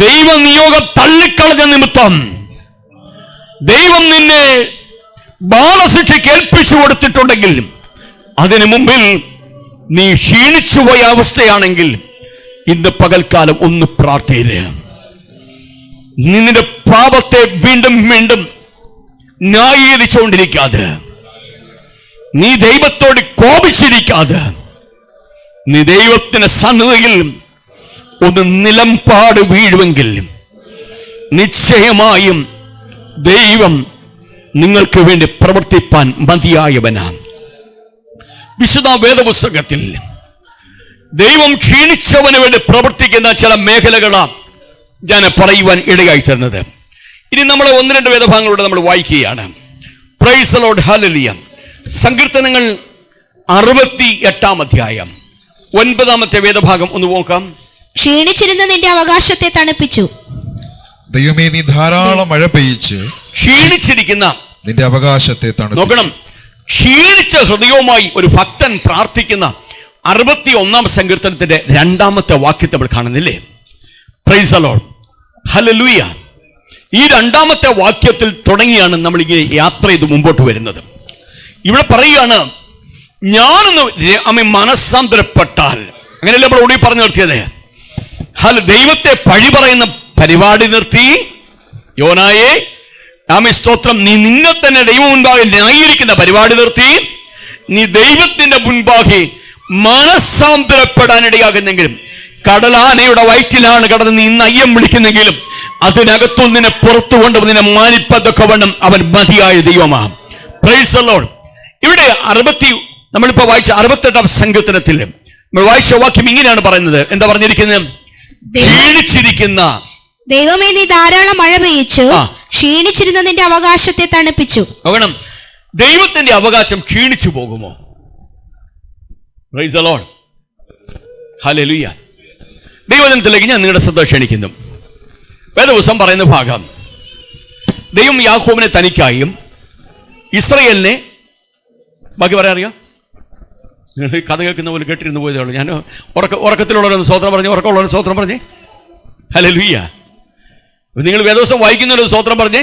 ദൈവ നിയോഗം തള്ളിക്കളഞ്ഞ നിമിത്തം, ദൈവം നിന്നെ ബാലശിക്ഷയ്ക്ക് ഏൽപ്പിച്ചു കൊടുത്തിട്ടുണ്ടെങ്കിൽ, അതിനു മുമ്പിൽ നീ ക്ഷീണിച്ചുപോയ അവസ്ഥയാണെങ്കിൽ ഇന്ന് പകൽക്കാലം ഒന്ന് പ്രാർത്ഥിക്കുക. നിന്റെ പാപത്തെ വീണ്ടും വീണ്ടും ന്യായീകരിച്ചുകൊണ്ടിരിക്കാതെ, നീ ദൈവത്തോട് കോപിച്ചിരിക്കാതെ, നീ ദൈവത്തിന്റെ സന്നിധിയിൽ ഒന്ന് നിലംപാട് വീഴുമെങ്കിൽ നിശ്ചയമായും ദൈവം നിങ്ങൾക്ക് വേണ്ടി പ്രവർത്തിപ്പാൻ മതിയായവനാണ്. വിശുദ്ധ വേദപുസ്തകത്തിൽ ദൈവം ക്ഷീണിച്ചവന് വേണ്ടി പ്രവർത്തിക്കുന്ന ചില മേഖലകളാണ് ഞാൻ പറയുവാൻ ഇടയായി തരുന്നത്. ഇനി നമ്മൾ 1-2 വേദഭാഗങ്ങളുടെ നമ്മൾ വായിക്കുകയാണ്. Price the lord, hallelujah. സങ്കീർത്തനങ്ങൾ 68-ാം അധ്യായം 9-ാമത്തെ വേദഭാഗം ഒന്ന് നോക്കാം. ക്ഷീണിച്ചിരുന്ന നിന്റെ അവകാശത്തെ തണുപ്പിച്ചു. ദൈവമേ, നീ ധാരാളം മഴ പെയ്യിച്ച് ക്ഷീണിച്ചിരിക്കുന്ന നിന്റെ അവകാശത്തെ തണുപ്പിച്ചു. നോക്കണം, ക്ഷീണിച്ച ഹൃദയവുമായി ഒരു ഭക്തൻ പ്രാർത്ഥിക്കുന്ന 61-ാം സങ്കീർത്തനത്തിന്റെ 2-ാമത്തെ വാക്യത്തെ നമ്മൾ കാണുന്നില്ലേ? Price the lord, hallelujah. ഈ 2-ാമത്തെ വാക്യത്തിൽ തുടങ്ങിയാണ് നമ്മൾ ഇങ്ങനെ യാത്ര ചെയ്ത് മുമ്പോട്ട് വരുന്നത്. ഇവിടെ പറയുകയാണ്, ഞാനൊന്ന് മനസ്സാന്തരപ്പെട്ടാൽ, അങ്ങനെയല്ലേ നമ്മൾ ഓടി പറഞ്ഞു നിർത്തിയത്. ദൈവത്തെ പഴി പറയുന്ന പരിപാടി നിർത്തി, യോനായെ സ്തോത്രം, നീ നിന്നെ തന്നെ ദൈവം മുൻപാകെ ന്യായീകരിക്കുന്ന പരിപാടി നിർത്തി, നീ ദൈവത്തിന്റെ മുൻപാകെ മനസ്സാന്തരപ്പെടാനിടയാകുന്നെങ്കിലും, കടലാനയുടെ വയറ്റിലാണ് കടന്ന് നീ ഇന്ന് അയ്യം വിളിക്കുന്നെങ്കിലും അതിനകത്തു നിന്നെ പുറത്തു കൊണ്ട് നിന്നെ മാനിപ്പതൊക്കെ വേണം അവൻ മതിയായ ദൈവമാണ്. Price the lord. ഇവിടെ നമ്മളിപ്പോ വായിച്ച 68-ാം സങ്കീർത്തനത്തിൽ നമ്മൾ വായിച്ച വാക്യം ഇങ്ങനെയാണ് പറയുന്നത്. എന്താ പറഞ്ഞിരിക്കുന്നത്? ക്ഷീണിച്ചിരിക്കുന്ന ദൈവമേ, നീ ധാരാളം മഴ പെയ്യിച്ചു, ക്ഷീണിച്ചിരുന്ന നിന്റെ അവകാശത്തെ തണുപ്പിച്ചു. നോക്കണം, ദൈവത്തിന്റെ അവകാശം ക്ഷീണിച്ചു പോകുമോ? Praise the lord, hallelujah. ദൈവജനത്തിലേക്ക് ഞാൻ നിങ്ങളുടെ ശ്രദ്ധ ക്ഷണിക്കുന്നു. വേദപുസ്തകം പറയുന്ന ഭാഗം, ദൈവം യാക്കോബിനെ തനിക്കായും ഇസ്രായേലിനെ, ബാക്കി പറയാൻ അറിയാം, കഥ കേൾക്കുന്ന പോലെ കേട്ടിരുന്നു പോയതേ ഉള്ളൂ. ഞാൻ ഉറക്കത്തിലുള്ളവരൊന്ന് സ്വോത്രം പറഞ്ഞേ, ഉറക്കമുള്ളവരൊന്ന് സ്വോത്രം പറഞ്ഞേ, ഹല്ലേലൂയ. നിങ്ങൾ വേദപുസ്തകം വായിക്കുന്നവരൊന്ന് സ്വോത്രം പറഞ്ഞേ,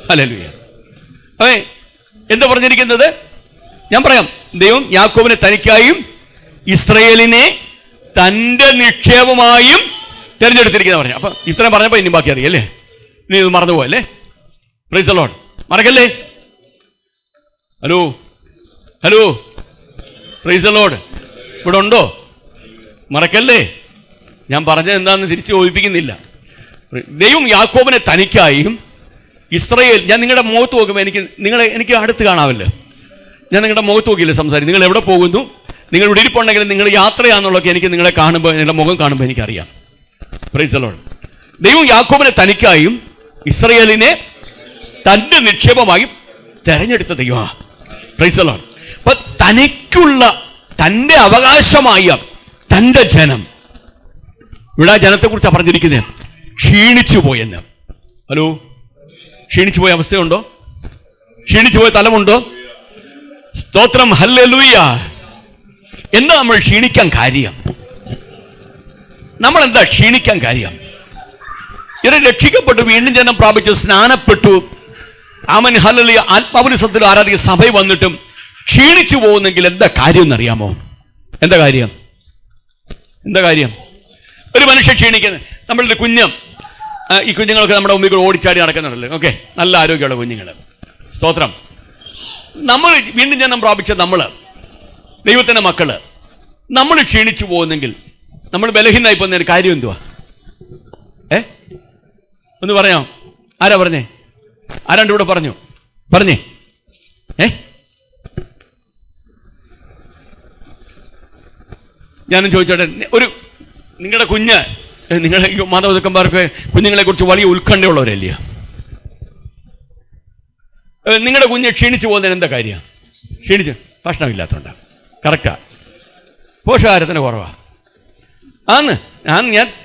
ഹല്ലേലൂയ. അതെ, എന്താ പറഞ്ഞിരിക്കുന്നത്? ഞാൻ പറയാം. ദൈവം യാക്കോബിനെ തനിക്കായും ഇസ്രായേലിനെ തൻ്റെ നിക്ഷേപമായും തിരഞ്ഞെടുത്തിരിക്കുന്ന പറഞ്ഞു. അപ്പൊ ഇത്രയും പറഞ്ഞപ്പോൾ ഇനി ബാക്കി അറിയല്ലേ? ഇനി ഇത് മറന്നുപോയല്ലേ? Praise the lord. മറക്കല്ലേ? Hello hello, praise the lord. ഇവിടെ ഉണ്ടോ? മറക്കല്ലേ? ഞാൻ പറഞ്ഞത് എന്താണെന്ന് തിരിച്ച് ഓർപ്പിക്കുന്നില്ല. ദൈവം യാക്കോബിനെ തനിക്കായും ഇസ്രായേൽ, ഞാൻ നിങ്ങളുടെ മുഖത്ത് നോക്കുമ്പോൾ എനിക്ക് അടുത്ത് കാണാമല്ലോ. ഞാൻ നിങ്ങളുടെ മുഖത്ത് നോക്കിയില്ല സംസാരിക്കും. നിങ്ങൾ എവിടെ പോകുന്നു, നിങ്ങൾ ഇവിടെ ഇരിപ്പുണ്ടെങ്കിലും നിങ്ങൾ യാത്രയാണെന്നുള്ളതൊക്കെ എനിക്ക് നിങ്ങളെ കാണുമ്പോൾ, നിങ്ങളുടെ മുഖം കാണുമ്പോൾ എനിക്കറിയാം. Price the Lord. ദൈവം യാക്കോബിനെ തനിക്കായും ഇസ്രായേലിനെ തന്റെ നിക്ഷേപമായും തെരഞ്ഞെടുത്ത ദൈവമാണ്. Price the Lord. അപ്പൊ തനിക്കുള്ള തന്റെ അവകാശമായ തന്റെ ജനം, ഇവിടെ ജനത്തെ കുറിച്ചാണ് പറഞ്ഞിരിക്കുന്നത്, ക്ഷീണിച്ചു പോയെന്ന്. ഹലോ, ക്ഷീണിച്ചു പോയ അവസ്ഥയുണ്ടോ? ക്ഷീണിച്ചു പോയ തലമുണ്ടോ? സ്തോത്രം, ഹല്ലേലൂയ. എന്താ നമ്മൾ ക്ഷീണിക്കാൻ കാര്യം? നമ്മൾ എന്താ ക്ഷീണിക്കാൻ കാര്യം? ഇവരെ രക്ഷിക്കപ്പെട്ടു, വീണ്ടും ജനം പ്രാപിച്ചു, സ്നാനപ്പെട്ടു, ആമൻ ഹല്ലേലൂയ, ആത്മാവിനുസത്തിൽ ആരാധിക്കുന്ന സഭയിൽ വന്നിട്ടും ക്ഷീണിച്ചു പോകുന്നെങ്കിൽ എന്താ കാര്യം എന്നറിയാമോ? എന്താ കാര്യം? എന്താ കാര്യം? ഒരു മനുഷ്യൻ ക്ഷീണിക്കുന്നത്, നമ്മളുടെ ഈ കുഞ്ഞുങ്ങളൊക്കെ നമ്മുടെ മുമ്പിൽ ഓടിച്ചാടി നടക്കുന്നുണ്ടല്ലോ. ഓക്കെ, നല്ല ആരോഗ്യമുള്ള കുഞ്ഞുങ്ങൾ. സ്തോത്രം. നമ്മൾ വീണ്ടും ജനം പ്രാപിച്ച ദൈവത്തിൻ്റെ മക്കള്, നമ്മൾ ക്ഷീണിച്ചു പോകുന്നെങ്കിൽ, നമ്മൾ ബലഹീനായി പോകുന്നതിന് കാര്യം എന്തുവാ? ഒന്ന് പറയാം. ആരാ പറഞ്ഞേ? ആരാണ്ട് ഇവിടെ പറഞ്ഞേ? ഞാനും ചോദിച്ചോട്ടെ, നിങ്ങളുടെ നിങ്ങളുടെ മാതാപിതാക്കന്മാർക്ക് കുഞ്ഞുങ്ങളെ കുറിച്ച് വലിയ ഉത്കണ്ഠയുള്ളവരല്ലയോ? നിങ്ങളുടെ കുഞ്ഞ് ക്ഷീണിച്ചു പോകുന്നതിന് എന്താ കാര്യം? ഭക്ഷണമില്ലാത്തതുകൊണ്ട്. കറക്റ്റാ, പോഷകാഹാരത്തിന് കുറവാണ്.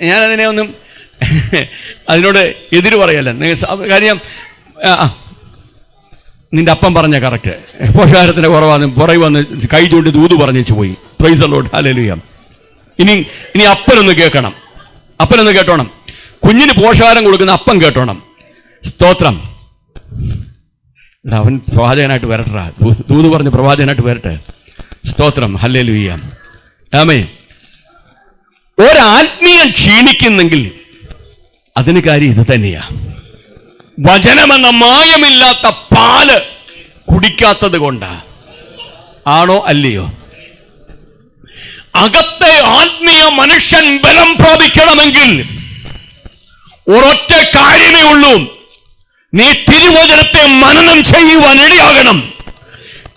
ഞാനതിനെ ഒന്നും അതിനോട് എതിര് പറയല്ല. കാര്യം നിന്റെ അപ്പം പറഞ്ഞ കറക്റ്റ്, പോഷകാഹാരത്തിന് കുറവാന്ന് പുറകെ വന്ന് കൈ ചൂണ്ടി ദൂത് പറഞ്ഞു പോയി. Price the lord, hallelujah. ഇനി അപ്പനൊന്ന് കേട്ടോണം. കുഞ്ഞിന് പോഷകാഹാരം കൊടുക്കുന്ന അപ്പം കേട്ടോണം. സ്തോത്രം. അവൻ പ്രവാചകനായിട്ട് വരട്ടെ, ദൂത് പറഞ്ഞ് പ്രവാചകനായിട്ട് വരട്ടെ. സ്തോത്രം, ഹല്ലേലൂയ, ആമേൻ. ഒരാത്മീയം ക്ഷീണിക്കുന്നെങ്കിൽ അതിന് കാര്യം ഇത് തന്നെയാ. വചനമെന്ന മായമില്ലാത്ത പാല് കുടിക്കാത്തത് കൊണ്ടാ. ആണോ അല്ലയോ? അകത്തെ ആത്മീയ മനുഷ്യൻ ബലം പ്രാപിക്കണമെങ്കിൽ ഒരൊറ്റ കാര്യമേ ഉള്ളൂ. നീ തിരുവചനത്തെ മനനം ചെയ്യുവാൻ ഇടയാകണം.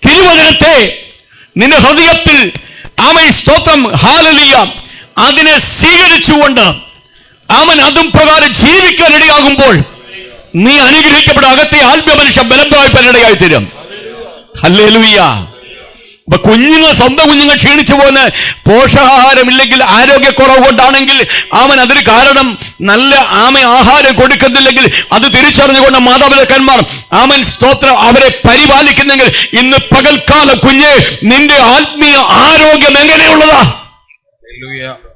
തിരുവചനത്തെ നിന്റെ ഹൃദയത്തിൽ, ആമേൻ, സ്തോത്രം, ഹല്ലേലൂയ, അതിനെ സ്വീകരിച്ചുകൊണ്ട് അവൻ അതും പ്രകാരം ജീവിക്കാൻ ഇടയാകുമ്പോൾ നീ അനുഗ്രഹിക്കപ്പെടും. അകത്തെ ആത്മീയ മനുഷ്യൻ ബലം പ്രാപിക്കാൻ ഇടയായി തീരും. ഹല്ലേലൂയ. അപ്പൊ സ്വന്തം കുഞ്ഞുങ്ങൾ ക്ഷീണിച്ചു പോകുന്ന പോഷകാഹാരമില്ലെങ്കിൽ, ആരോഗ്യക്കുറവ് കൊണ്ടാണെങ്കിൽ അവൻ അതിന് കാരണം നല്ല ആഹാരം കൊടുക്കുന്നില്ലെങ്കിൽ അത് തിരിച്ചറിഞ്ഞുകൊണ്ട് മാതാപിതാക്കന്മാർ സ്തോത്രം അവരെ പരിപാലിക്കുന്നെങ്കിൽ, ഇന്ന് പകൽക്കാല കുഞ്ഞ് നിന്റെ ആത്മീയ ആരോഗ്യം എങ്ങനെയുള്ളതാ?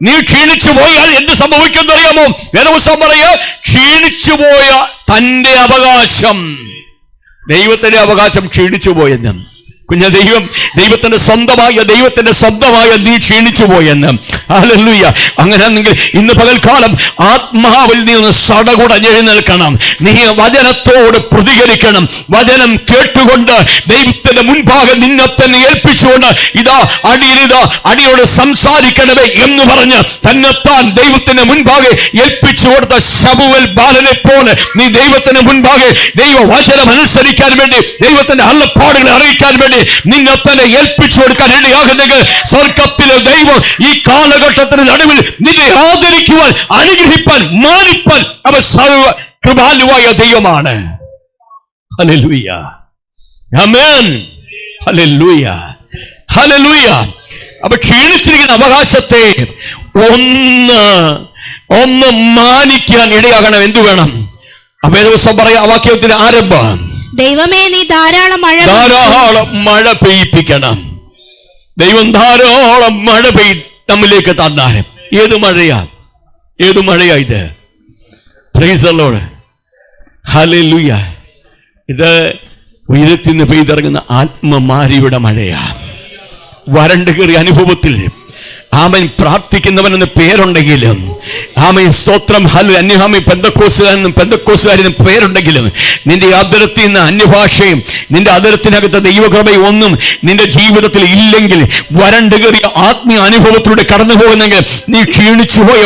നീ ക്ഷീണിച്ചു പോയാൽ എന്ത് സംഭവിക്കും അറിയാമോ? വേദപുസ്തകം പറയുക, ക്ഷീണിച്ചു പോയ തന്റെ അവകാശം, ദൈവത്തിന്റെ അവകാശം ക്ഷീണിച്ചു പോയെന്ന്. കുഞ്ഞ ദൈവത്തിന്റെ സ്വന്തമായ നീ ക്ഷീണിച്ചു പോയെന്ന്. ഹല്ലേലൂയ. അങ്ങനെയാണെങ്കിൽ ഇന്ന് പകൽക്കാലം ആത്മാവിൽ നീ ഒന്ന് സടകുടഞ്ഞെഴുന്നേൽക്കണം. നീ വചനത്തോട് പ്രതികരിക്കണം. വചനം കേട്ടുകൊണ്ട് ദൈവത്തിന്റെ മുൻപാകെ നിന്നെ തന്നെ ഏൽപ്പിച്ചുകൊണ്ട് അടിയോട് സംസാരിക്കണമേ എന്ന് പറഞ്ഞ് തന്നെത്താൻ ദൈവത്തിന്റെ മുൻപാകെ ഏൽപ്പിച്ചു കൊടുത്ത ശമൂവേൽ ബാലനെ പോലെ നീ ദൈവത്തിന്റെ മുൻപാകെ ദൈവവചനം അനുസരിക്കാൻ വേണ്ടി, ദൈവത്തിന്റെ അരുളപ്പാടുകളെ അറിയിക്കാൻ വേണ്ടി നിന്നെ തന്നെ ഏൽപ്പിച്ചു കൊടുക്കാൻ ഇടയാകുന്നെങ്കിൽ സ്വർഗ്ഗത്തിലെ ദൈവം ഈ കാലഘട്ടത്തിന് നടുവിൽ നിന്നെ ആദരിക്കുവാൻ, അനുഗ്രഹിപ്പാൻ, മാനിപ്പാൻ അവർ സർവ കൃപാലുവായ ദൈവമാണ്. ഹല്ലേലൂയ, ആമേൻ, ഹല്ലേലൂയ, ഹല്ലേലൂയ. അപ്പൊ ക്ഷീണിച്ചിരിക്കുന്ന അവകാശത്തെ ഒന്ന് മാനിക്കാൻ ഇടയാകണം. എന്തു വേണം? അപ്പൊ ദിവസം പറയാം, ആ വാക്യത്തിന് ആരംഭം, ദൈവമേ നീ ധാരാളം മഴ പെയ്യിപ്പിക്കണം. ദൈവം ധാരാളം മഴ നമ്മിലേക്ക് തന്നാലും. ഏത് മഴയാ ഇത്? Price the lord, hallelujah. ഇത് ഉയരത്തിൽ നിന്ന് പെയ്തിറങ്ങുന്ന ആത്മമാരിയുടെ മഴയാ. വരണ്ട് കയറിയ അനുഭവത്തിൽ ആമൻ പ്രാർത്ഥിക്കുന്നവനെന്ന് പേരുണ്ടെങ്കിലും, ആമൻ സ്തോത്രം, അന്യഹാമി പെന്തക്കോസുകാരെന്ന് പേരുണ്ടെങ്കിലും, നിന്റെ അതിർത്തിൽ നിന്ന് അന്യഭാഷയും നിന്റെ അതിർത്തിനകത്ത് ദൈവകൃപയും ഒന്നും നിന്റെ ജീവിതത്തിൽ ഇല്ലെങ്കിൽ, വരണ്ട് കയറിയ ആത്മീയ അനുഭവത്തിലൂടെ കടന്നു പോകുന്നെങ്കിൽ നീ ക്ഷീണിച്ചു പോയ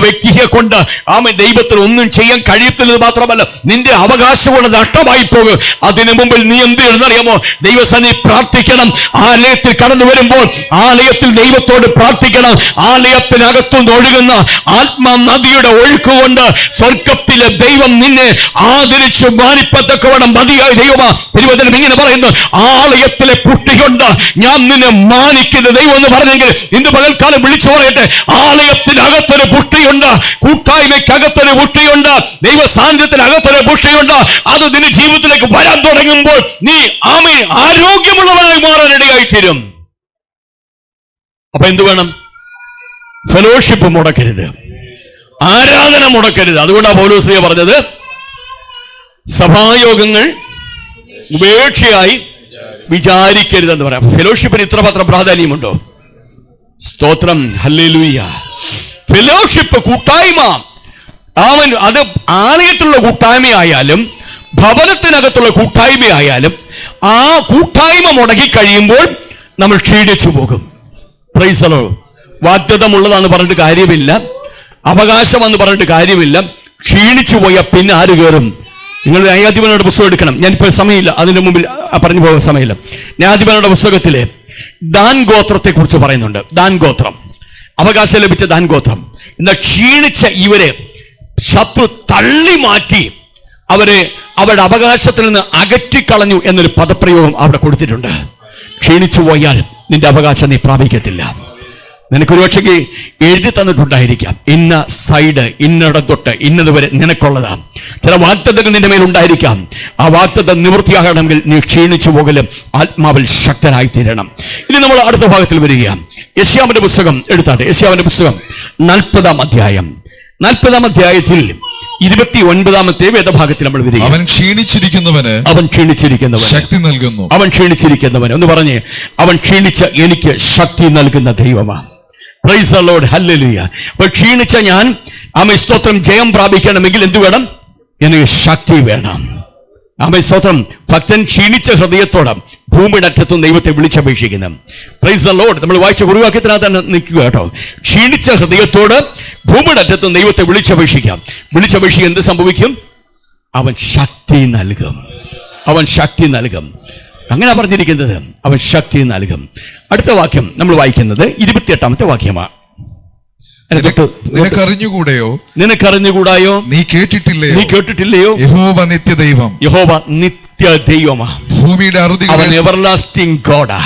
വ്യക്തിയെ കൊണ്ട് ആമൻ ദൈവത്തിന് ഒന്നും ചെയ്യാൻ കഴിയത്തില്ലെന്ന് മാത്രമല്ല, നിന്റെ അവകാശങ്ങൾ നഷ്ടമായി പോകും. അതിനു മുമ്പിൽ നീ എന്ത് ചെയ്യണമെന്നറിയാമോ? ദൈവസന്നിധി പ്രാർത്ഥിക്കണം. ആലയത്തിൽ കടന്നു വരുമ്പോൾ ആലയത്തിൽ ദൈവത്തോട് പ്രാർത്ഥിക്കണം. ആലയത്തിനകത്തുനിന്ന് ഒഴുകുന്ന ആത്മനദിയുടെ ഒഴുക്കുകൊണ്ട് സ്വർഗത്തിലെ ദൈവം നിന്നെ ആദരിച്ചു മാനിപ്പത്തക്കവണ്ണം മതിയായ ദൈവമാ. തിരുവചനം ഇങ്ങനെ പറയുന്നു, ആലയത്തിലെ കുട്ടികൊണ്ട് ഞാൻ നിന്നെ മാനിക്കുന്ന ദൈവം എന്ന് പറഞ്ഞെങ്കിൽ ഇന്ന് പകൽക്കാലം വിളിച്ചു പറയട്ടെ, ആലയത്തിനകത്തൊരു പുഷ്ടിയുണ്ട്, കൂട്ടായ്മയ്ക്കകത്തൊരു പുഷ്ടിയുണ്ട്, ദൈവ സാന്നിധ്യത്തിനകത്തൊരു പുഷ്ടിയുണ്ട്. അത് നിന്റെ ജീവിതത്തിലേക്ക് വരാൻ തുടങ്ങുമ്പോൾ നീ ആരോഗ്യമുള്ളവനായി മാറാനിടയായി തീരും. അപ്പൊ എന്ത് വേണം? ഫെലോഷിപ്പ് മുടക്കരുത്, ആരാധന മുടക്കരുത്. അതുകൊണ്ടാണ് പൗലോസ് പറഞ്ഞത്, സഭായോഗങ്ങൾ ഉപേക്ഷയായി വിചാരിക്കരുതെന്ന് പറയാം. ഫെലോഷിപ്പിന് ഇത്രമാത്രം പ്രാധാന്യമുണ്ടോ? സ്തോത്രം, ഹല്ലേലൂയ. ഫെലോഷിപ്പ്, കൂട്ടായ്മ, അത് ആലയത്തിലുള്ള കൂട്ടായ്മയായാലും ഭവനത്തിനകത്തുള്ള കൂട്ടായ്മയായാലും ആ കൂട്ടായ്മ മുടക്കി കഴിയുമ്പോൾ നമ്മൾ ക്ഷീണിച്ചു പോകും. Price the Lord. വാഗ്ദത്തമുള്ളതാന്ന് പറഞ്ഞിട്ട് കാര്യമില്ല, അവകാശമെന്ന് പറഞ്ഞിട്ട് കാര്യമില്ല. ക്ഷീണിച്ചു പോയാൽ പിന്നെ ആര് കയറും? നിങ്ങൾ ന്യായാധിപനുടെ പുസ്തകം എടുക്കണം. ഞാനിപ്പോൾ സമയമില്ല, അതിന്റെ മുമ്പിൽ പറഞ്ഞു പോകാൻ സമയമില്ല. ന്യായാധിപനുടെ പുസ്തകത്തിലെ ദാൻ ഗോത്രത്തെ കുറിച്ച് പറയുന്നുണ്ട്. ദാൻ ഗോത്രം, അവകാശം ലഭിച്ച ദാൻ ഗോത്രം. എന്നാൽ ക്ഷീണിച്ച ഇവരെ ശത്രു തള്ളി മാറ്റി അവരെ അവരുടെ അവകാശത്തിൽ നിന്ന് അകറ്റിക്കളഞ്ഞു എന്നൊരു പദപ്രയോഗം അവിടെ കൊടുത്തിട്ടുണ്ട്. ക്ഷീണിച്ചു പോയാൽ നിന്റെ അവകാശം നീ പ്രാപിക്കത്തില്ല. നിനക്കൊരു പക്ഷേ എഴുതി തന്നിട്ടുണ്ടായിരിക്കാം, ഇന്ന സൈഡ് ഇന്നിടം തൊട്ട് ഇന്നതുവരെ നിനക്കുള്ളതാണ്. ചില വാഗ്ദത്തങ്ങൾ നിന്റെ മേലുണ്ടായിരിക്കാം. ആ വാഗ്ദത്തം നിവൃത്തിയാകണമെങ്കിൽ നീ ക്ഷീണിച്ചു പോകലും ആത്മാവിൽ ശക്തനായി തീരണം. ഇനി നമ്മൾ അടുത്ത ഭാഗത്തിൽ വരികയാണ്. യെശയ്യാവിന്റെ പുസ്തകം എടുത്താട്ടെ. യെശയ്യാവിന്റെ പുസ്തകം 40-ാം അധ്യായം. 40-ാം അധ്യായത്തിൽ 29-ാമത്തെ വേദഭാഗത്തിൽ നമ്മൾ വരിക. അവൻ ക്ഷീണിച്ചിരിക്കുന്നവന് ശക്തി നൽകുന്നു. അവൻ ക്ഷീണിച്ചിരിക്കുന്നവന് ഒന്ന് പറഞ്ഞേ, അവൻ ക്ഷീണിച്ച എനിക്ക് ശക്തി നൽകുന്ന ദൈവമാണ്. Price the lord, hallelujah. അപ്പോൾ ക്ഷീണിച്ച ഞാൻ സ്തോത്രം ജയം പ്രാപിക്കണമെങ്കിൽ എന്ത് വേണം? എനിക്ക് ശക്തി വേണം. സ്തോത്രം. ഭക്തൻ ക്ഷീണിച്ച ഹൃദയത്തോടെ ഭൂമിയുടെ അറ്റത്തും ദൈവത്തെ വിളിച്ചപേക്ഷിക്കുന്നു. Price the Lord. നമ്മൾ വായിച്ച കുറിവാക്യത്തിനകത്ത് തന്നെ നിൽക്കുക കേട്ടോ. ക്ഷീണിച്ച ഹൃദയത്തോട് ഭൂമിയുടെ അറ്റത്തും ദൈവത്തെ വിളിച്ചപേക്ഷിക്കാം. വിളിച്ചപേക്ഷിക്കുക എന്ത് സംഭവിക്കും? അവൻ ശക്തി നൽകും. അവൻ ശക്തി നൽകും. അങ്ങനെ പറഞ്ഞിരിക്കുന്നത്, അവൻ ശക്തി നൽകും. അടുത്ത വാക്യം നമ്മൾ വായിക്കുന്നത് 28-ാമത്തെ വാക്യമാണ്. നിനക്കറിഞ്ഞുകൂടെയോ? നിനക്കറിഞ്ഞുകൂടായോ? നീ കേട്ടിട്ടില്ലയോ? യഹോവ നിത്യദൈവം. യഹോവ നിത്യദൈവമാണ്. ഭൂമിയുടെ അവൻ എവർലാസ്റ്റിംഗ് ഗോഡാ.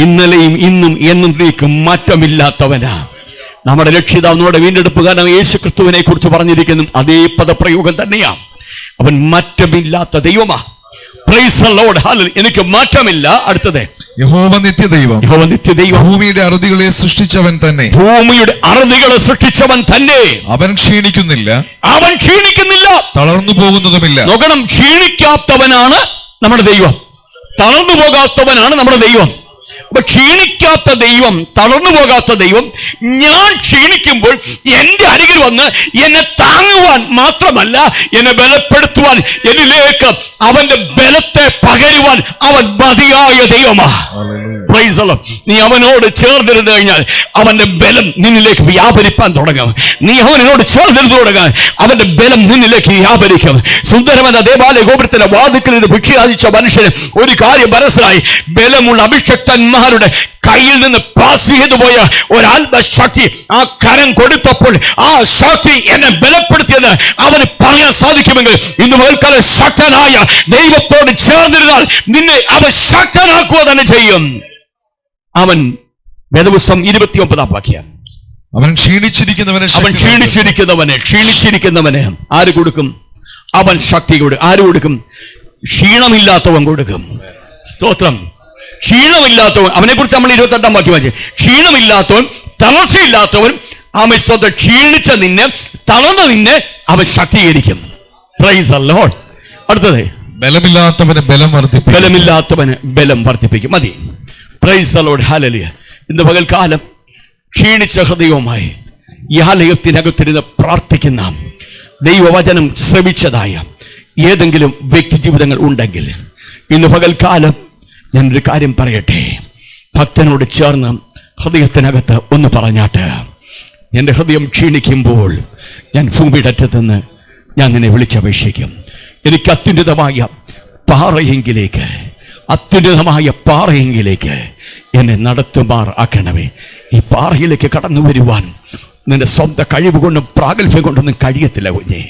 ഇന്നലെയും ഇന്നും എന്നേക്കും മാറ്റമില്ലാത്തവനാ. നമ്മുടെ രക്ഷിതാവ്, നമ്മുടെ വീണ്ടെടുപ്പുകാരൻ യേശു ക്രിസ്തുവിനെ കുറിച്ച് പറഞ്ഞിരിക്കുന്നു അതേ പദപ്രയോഗം തന്നെയാ. അവൻ മാറ്റമില്ലാത്ത ദൈവമാ. Praise the lord, hallelujah. എനിക്ക് മാറ്റമില്ല. അടുത്തത്, യഹോവ നിത്യദൈവം. യഹോവ നിത്യദൈവം. ഭൂമിയുടെ അറുതികളെ സൃഷ്ടിച്ചവൻ തന്നെ. ഭൂമിയുടെ അറുതികളെ സൃഷ്ടിച്ചവൻ തന്നെ. അവൻ ക്ഷീണിക്കുന്നില്ല, തളർന്നു പോകുന്നതുമില്ല. നോക്കണം, ക്ഷീണിക്കാത്തവനാണ് നമ്മുടെ ദൈവം, തളർന്നു പോകാത്തവനാണ് നമ്മുടെ ദൈവം. അപ്പൊ ക്ഷീണിക്കാത്ത ദൈവം, തളർന്നു പോകാത്ത ദൈവം. ഞാൻ ക്ഷീണിക്കുമ്പോൾ എന്റെ അരികിൽ വന്ന് എന്നെ താങ്ങുവാൻ മാത്രമല്ല, എന്നെ ബലപ്പെടുത്തുവാൻ, എന്നിലേക്ക് അവന്റെ ബലത്തെ പകരുവാൻ അവൻ മതിയായ ദൈവമാ. Praise the Lord. നീ അവനോട് ചേർന്നിരുന്നു കഴിഞ്ഞാൽ അവന്റെ ബലം നിന്നിലേക്ക് വ്യാപരിപ്പാൻ തുടങ്ങും. നീ അവനോട് ചേർന്നിരുന്നു തുടങ്ങാൻ അവന്റെ ബലം നിന്നിലേക്ക് വ്യാപരിക്കും. സുന്ദരമെന്ന ദേവാലയ ഗോപുരത്തിന്റെ വാതിക്കൽ ഇത് ഭിക്ഷയാചിച്ച മനുഷ്യന് ഒരു കാര്യം മനസ്സിലായി. ബലമുള്ള അഭിഷക്തന്മാരുടെ കയ്യിൽ നിന്ന് പാസ് ചെയ്തു പോയ ഒരാത്മശക്തി ആ കരം കൊടുത്തപ്പോൾ ആ ശക്തി എന്നെ ബലപ്പെടുത്തിയെന്ന് അവന് പറയാൻ സാധിക്കുമെങ്കിൽ ഇന്ന് പകൽക്കാലം ശക്തനായ ദൈവത്തോട് ചേർന്നിരുന്നാൽ നിന്നെ അവൻ ശക്തനാക്കുക തന്നെ ചെയ്യും. അവൻ വേദപുസ്തകം 29-ാം വാക്യം. അവൻ ക്ഷീണിച്ചിരിക്കുന്നവന് ആര് കൊടുക്കും? അവൻ ശക്തി കൊടുക്കും. ആര് കൊടുക്കും? ക്ഷീണമില്ലാത്തവൻ കൊടുക്കും. സ്തോത്രം. ക്ഷീണമില്ലാത്തവൻ, അവനെ കുറിച്ച് നമ്മൾ 28-ാം വാക്യം വായിച്ചു. ക്ഷീണമില്ലാത്തവൻ, തളർച്ചയില്ലാത്തവൻ, അവൻ സ്തോത്രം ക്ഷീണിച്ച നിന്നെ, തളർന്ന നിന്നെ അവൻ ശക്തീകരിക്കും. Price the Lord. അടുത്തത്, ബലമില്ലാത്തവന് ബലം വർദ്ധിപ്പിക്കും. മതി. Price the lord, hallelujah. ഇന്ന് പകൽക്കാലം ക്ഷീണിച്ച ഹൃദയവുമായി ഈ ആലയത്തിനകത്തിരുന്ന് പ്രാർത്ഥിക്കുന്ന, ദൈവവചനം ശ്രവിച്ചതായ ഏതെങ്കിലും വ്യക്തി ജീവിതങ്ങൾ ഉണ്ടെങ്കിൽ ഇന്ന് പകൽക്കാലം ഞാനൊരു കാര്യം പറയട്ടെ. ഭക്തനോട് ചേർന്ന് ഹൃദയത്തിനകത്ത് ഒന്ന് പറഞ്ഞാട്ട്, എൻ്റെ ഹൃദയം ക്ഷീണിക്കുമ്പോൾ ഞാൻ ഭൂമിയുടെ അറ്റത്തുനിന്ന് ഞാൻ നിന്നെ വിളിച്ചപേക്ഷിക്കും. എനിക്ക് അത്യുന്നതമായ പാറയെങ്കിലേക്ക്, അത്യുന്നതമായ പാറയെങ്കിലേക്ക് എന്നെ നടത്തുമാർ ആക്കണമേ. ഈ പാറയിലേക്ക് കടന്നു വരുവാൻ നിന്റെ സ്വന്തം കഴിവ് കൊണ്ടും പ്രാഗൽഭ്യം കൊണ്ടൊന്നും കഴിയത്തില്ല കുഞ്ഞെ.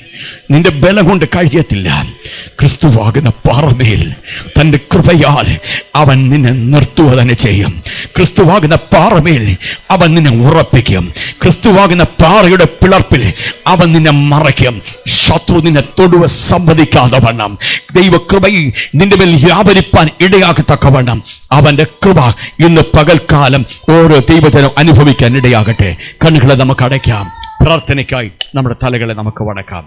നിന്റെ ബലം കൊണ്ട് കഴിയത്തില്ല. ക്രിസ്തുവാകുന്ന പാറമേൽ തൻ്റെ കൃപയാൽ അവൻ നിന്നെ നിർത്തുക തന്നെ ചെയ്യും. ക്രിസ്തുവാകുന്ന പാറമേൽ അവൻ നിന്നെ ഉറപ്പിക്കും. ക്രിസ്തുവാകുന്ന പാറയുടെ പിളർപ്പിൽ അവൻ നിന്നെ മറയ്ക്കും. ശത്രു നിന്നെ തൊടുവ സമ്മതിക്കാതെ വണ്ണം ദൈവകൃപയിൽ നിന്റെ മേൽ വ്യാപരിപ്പാൻ ഇടയാകത്തക്കവണ്ണം അവന്റെ കൃപ ഇന്ന് പകൽക്കാലം ഓരോ ദൈവജനം അനുഭവിക്കാൻ ഇടയാകട്ടെ. കണ്ണുകളെ നമുക്ക് അടയ്ക്കാം. പ്രാർത്ഥനയ്ക്കായി നമ്മുടെ തലകളെ നമുക്ക് വണക്കാം.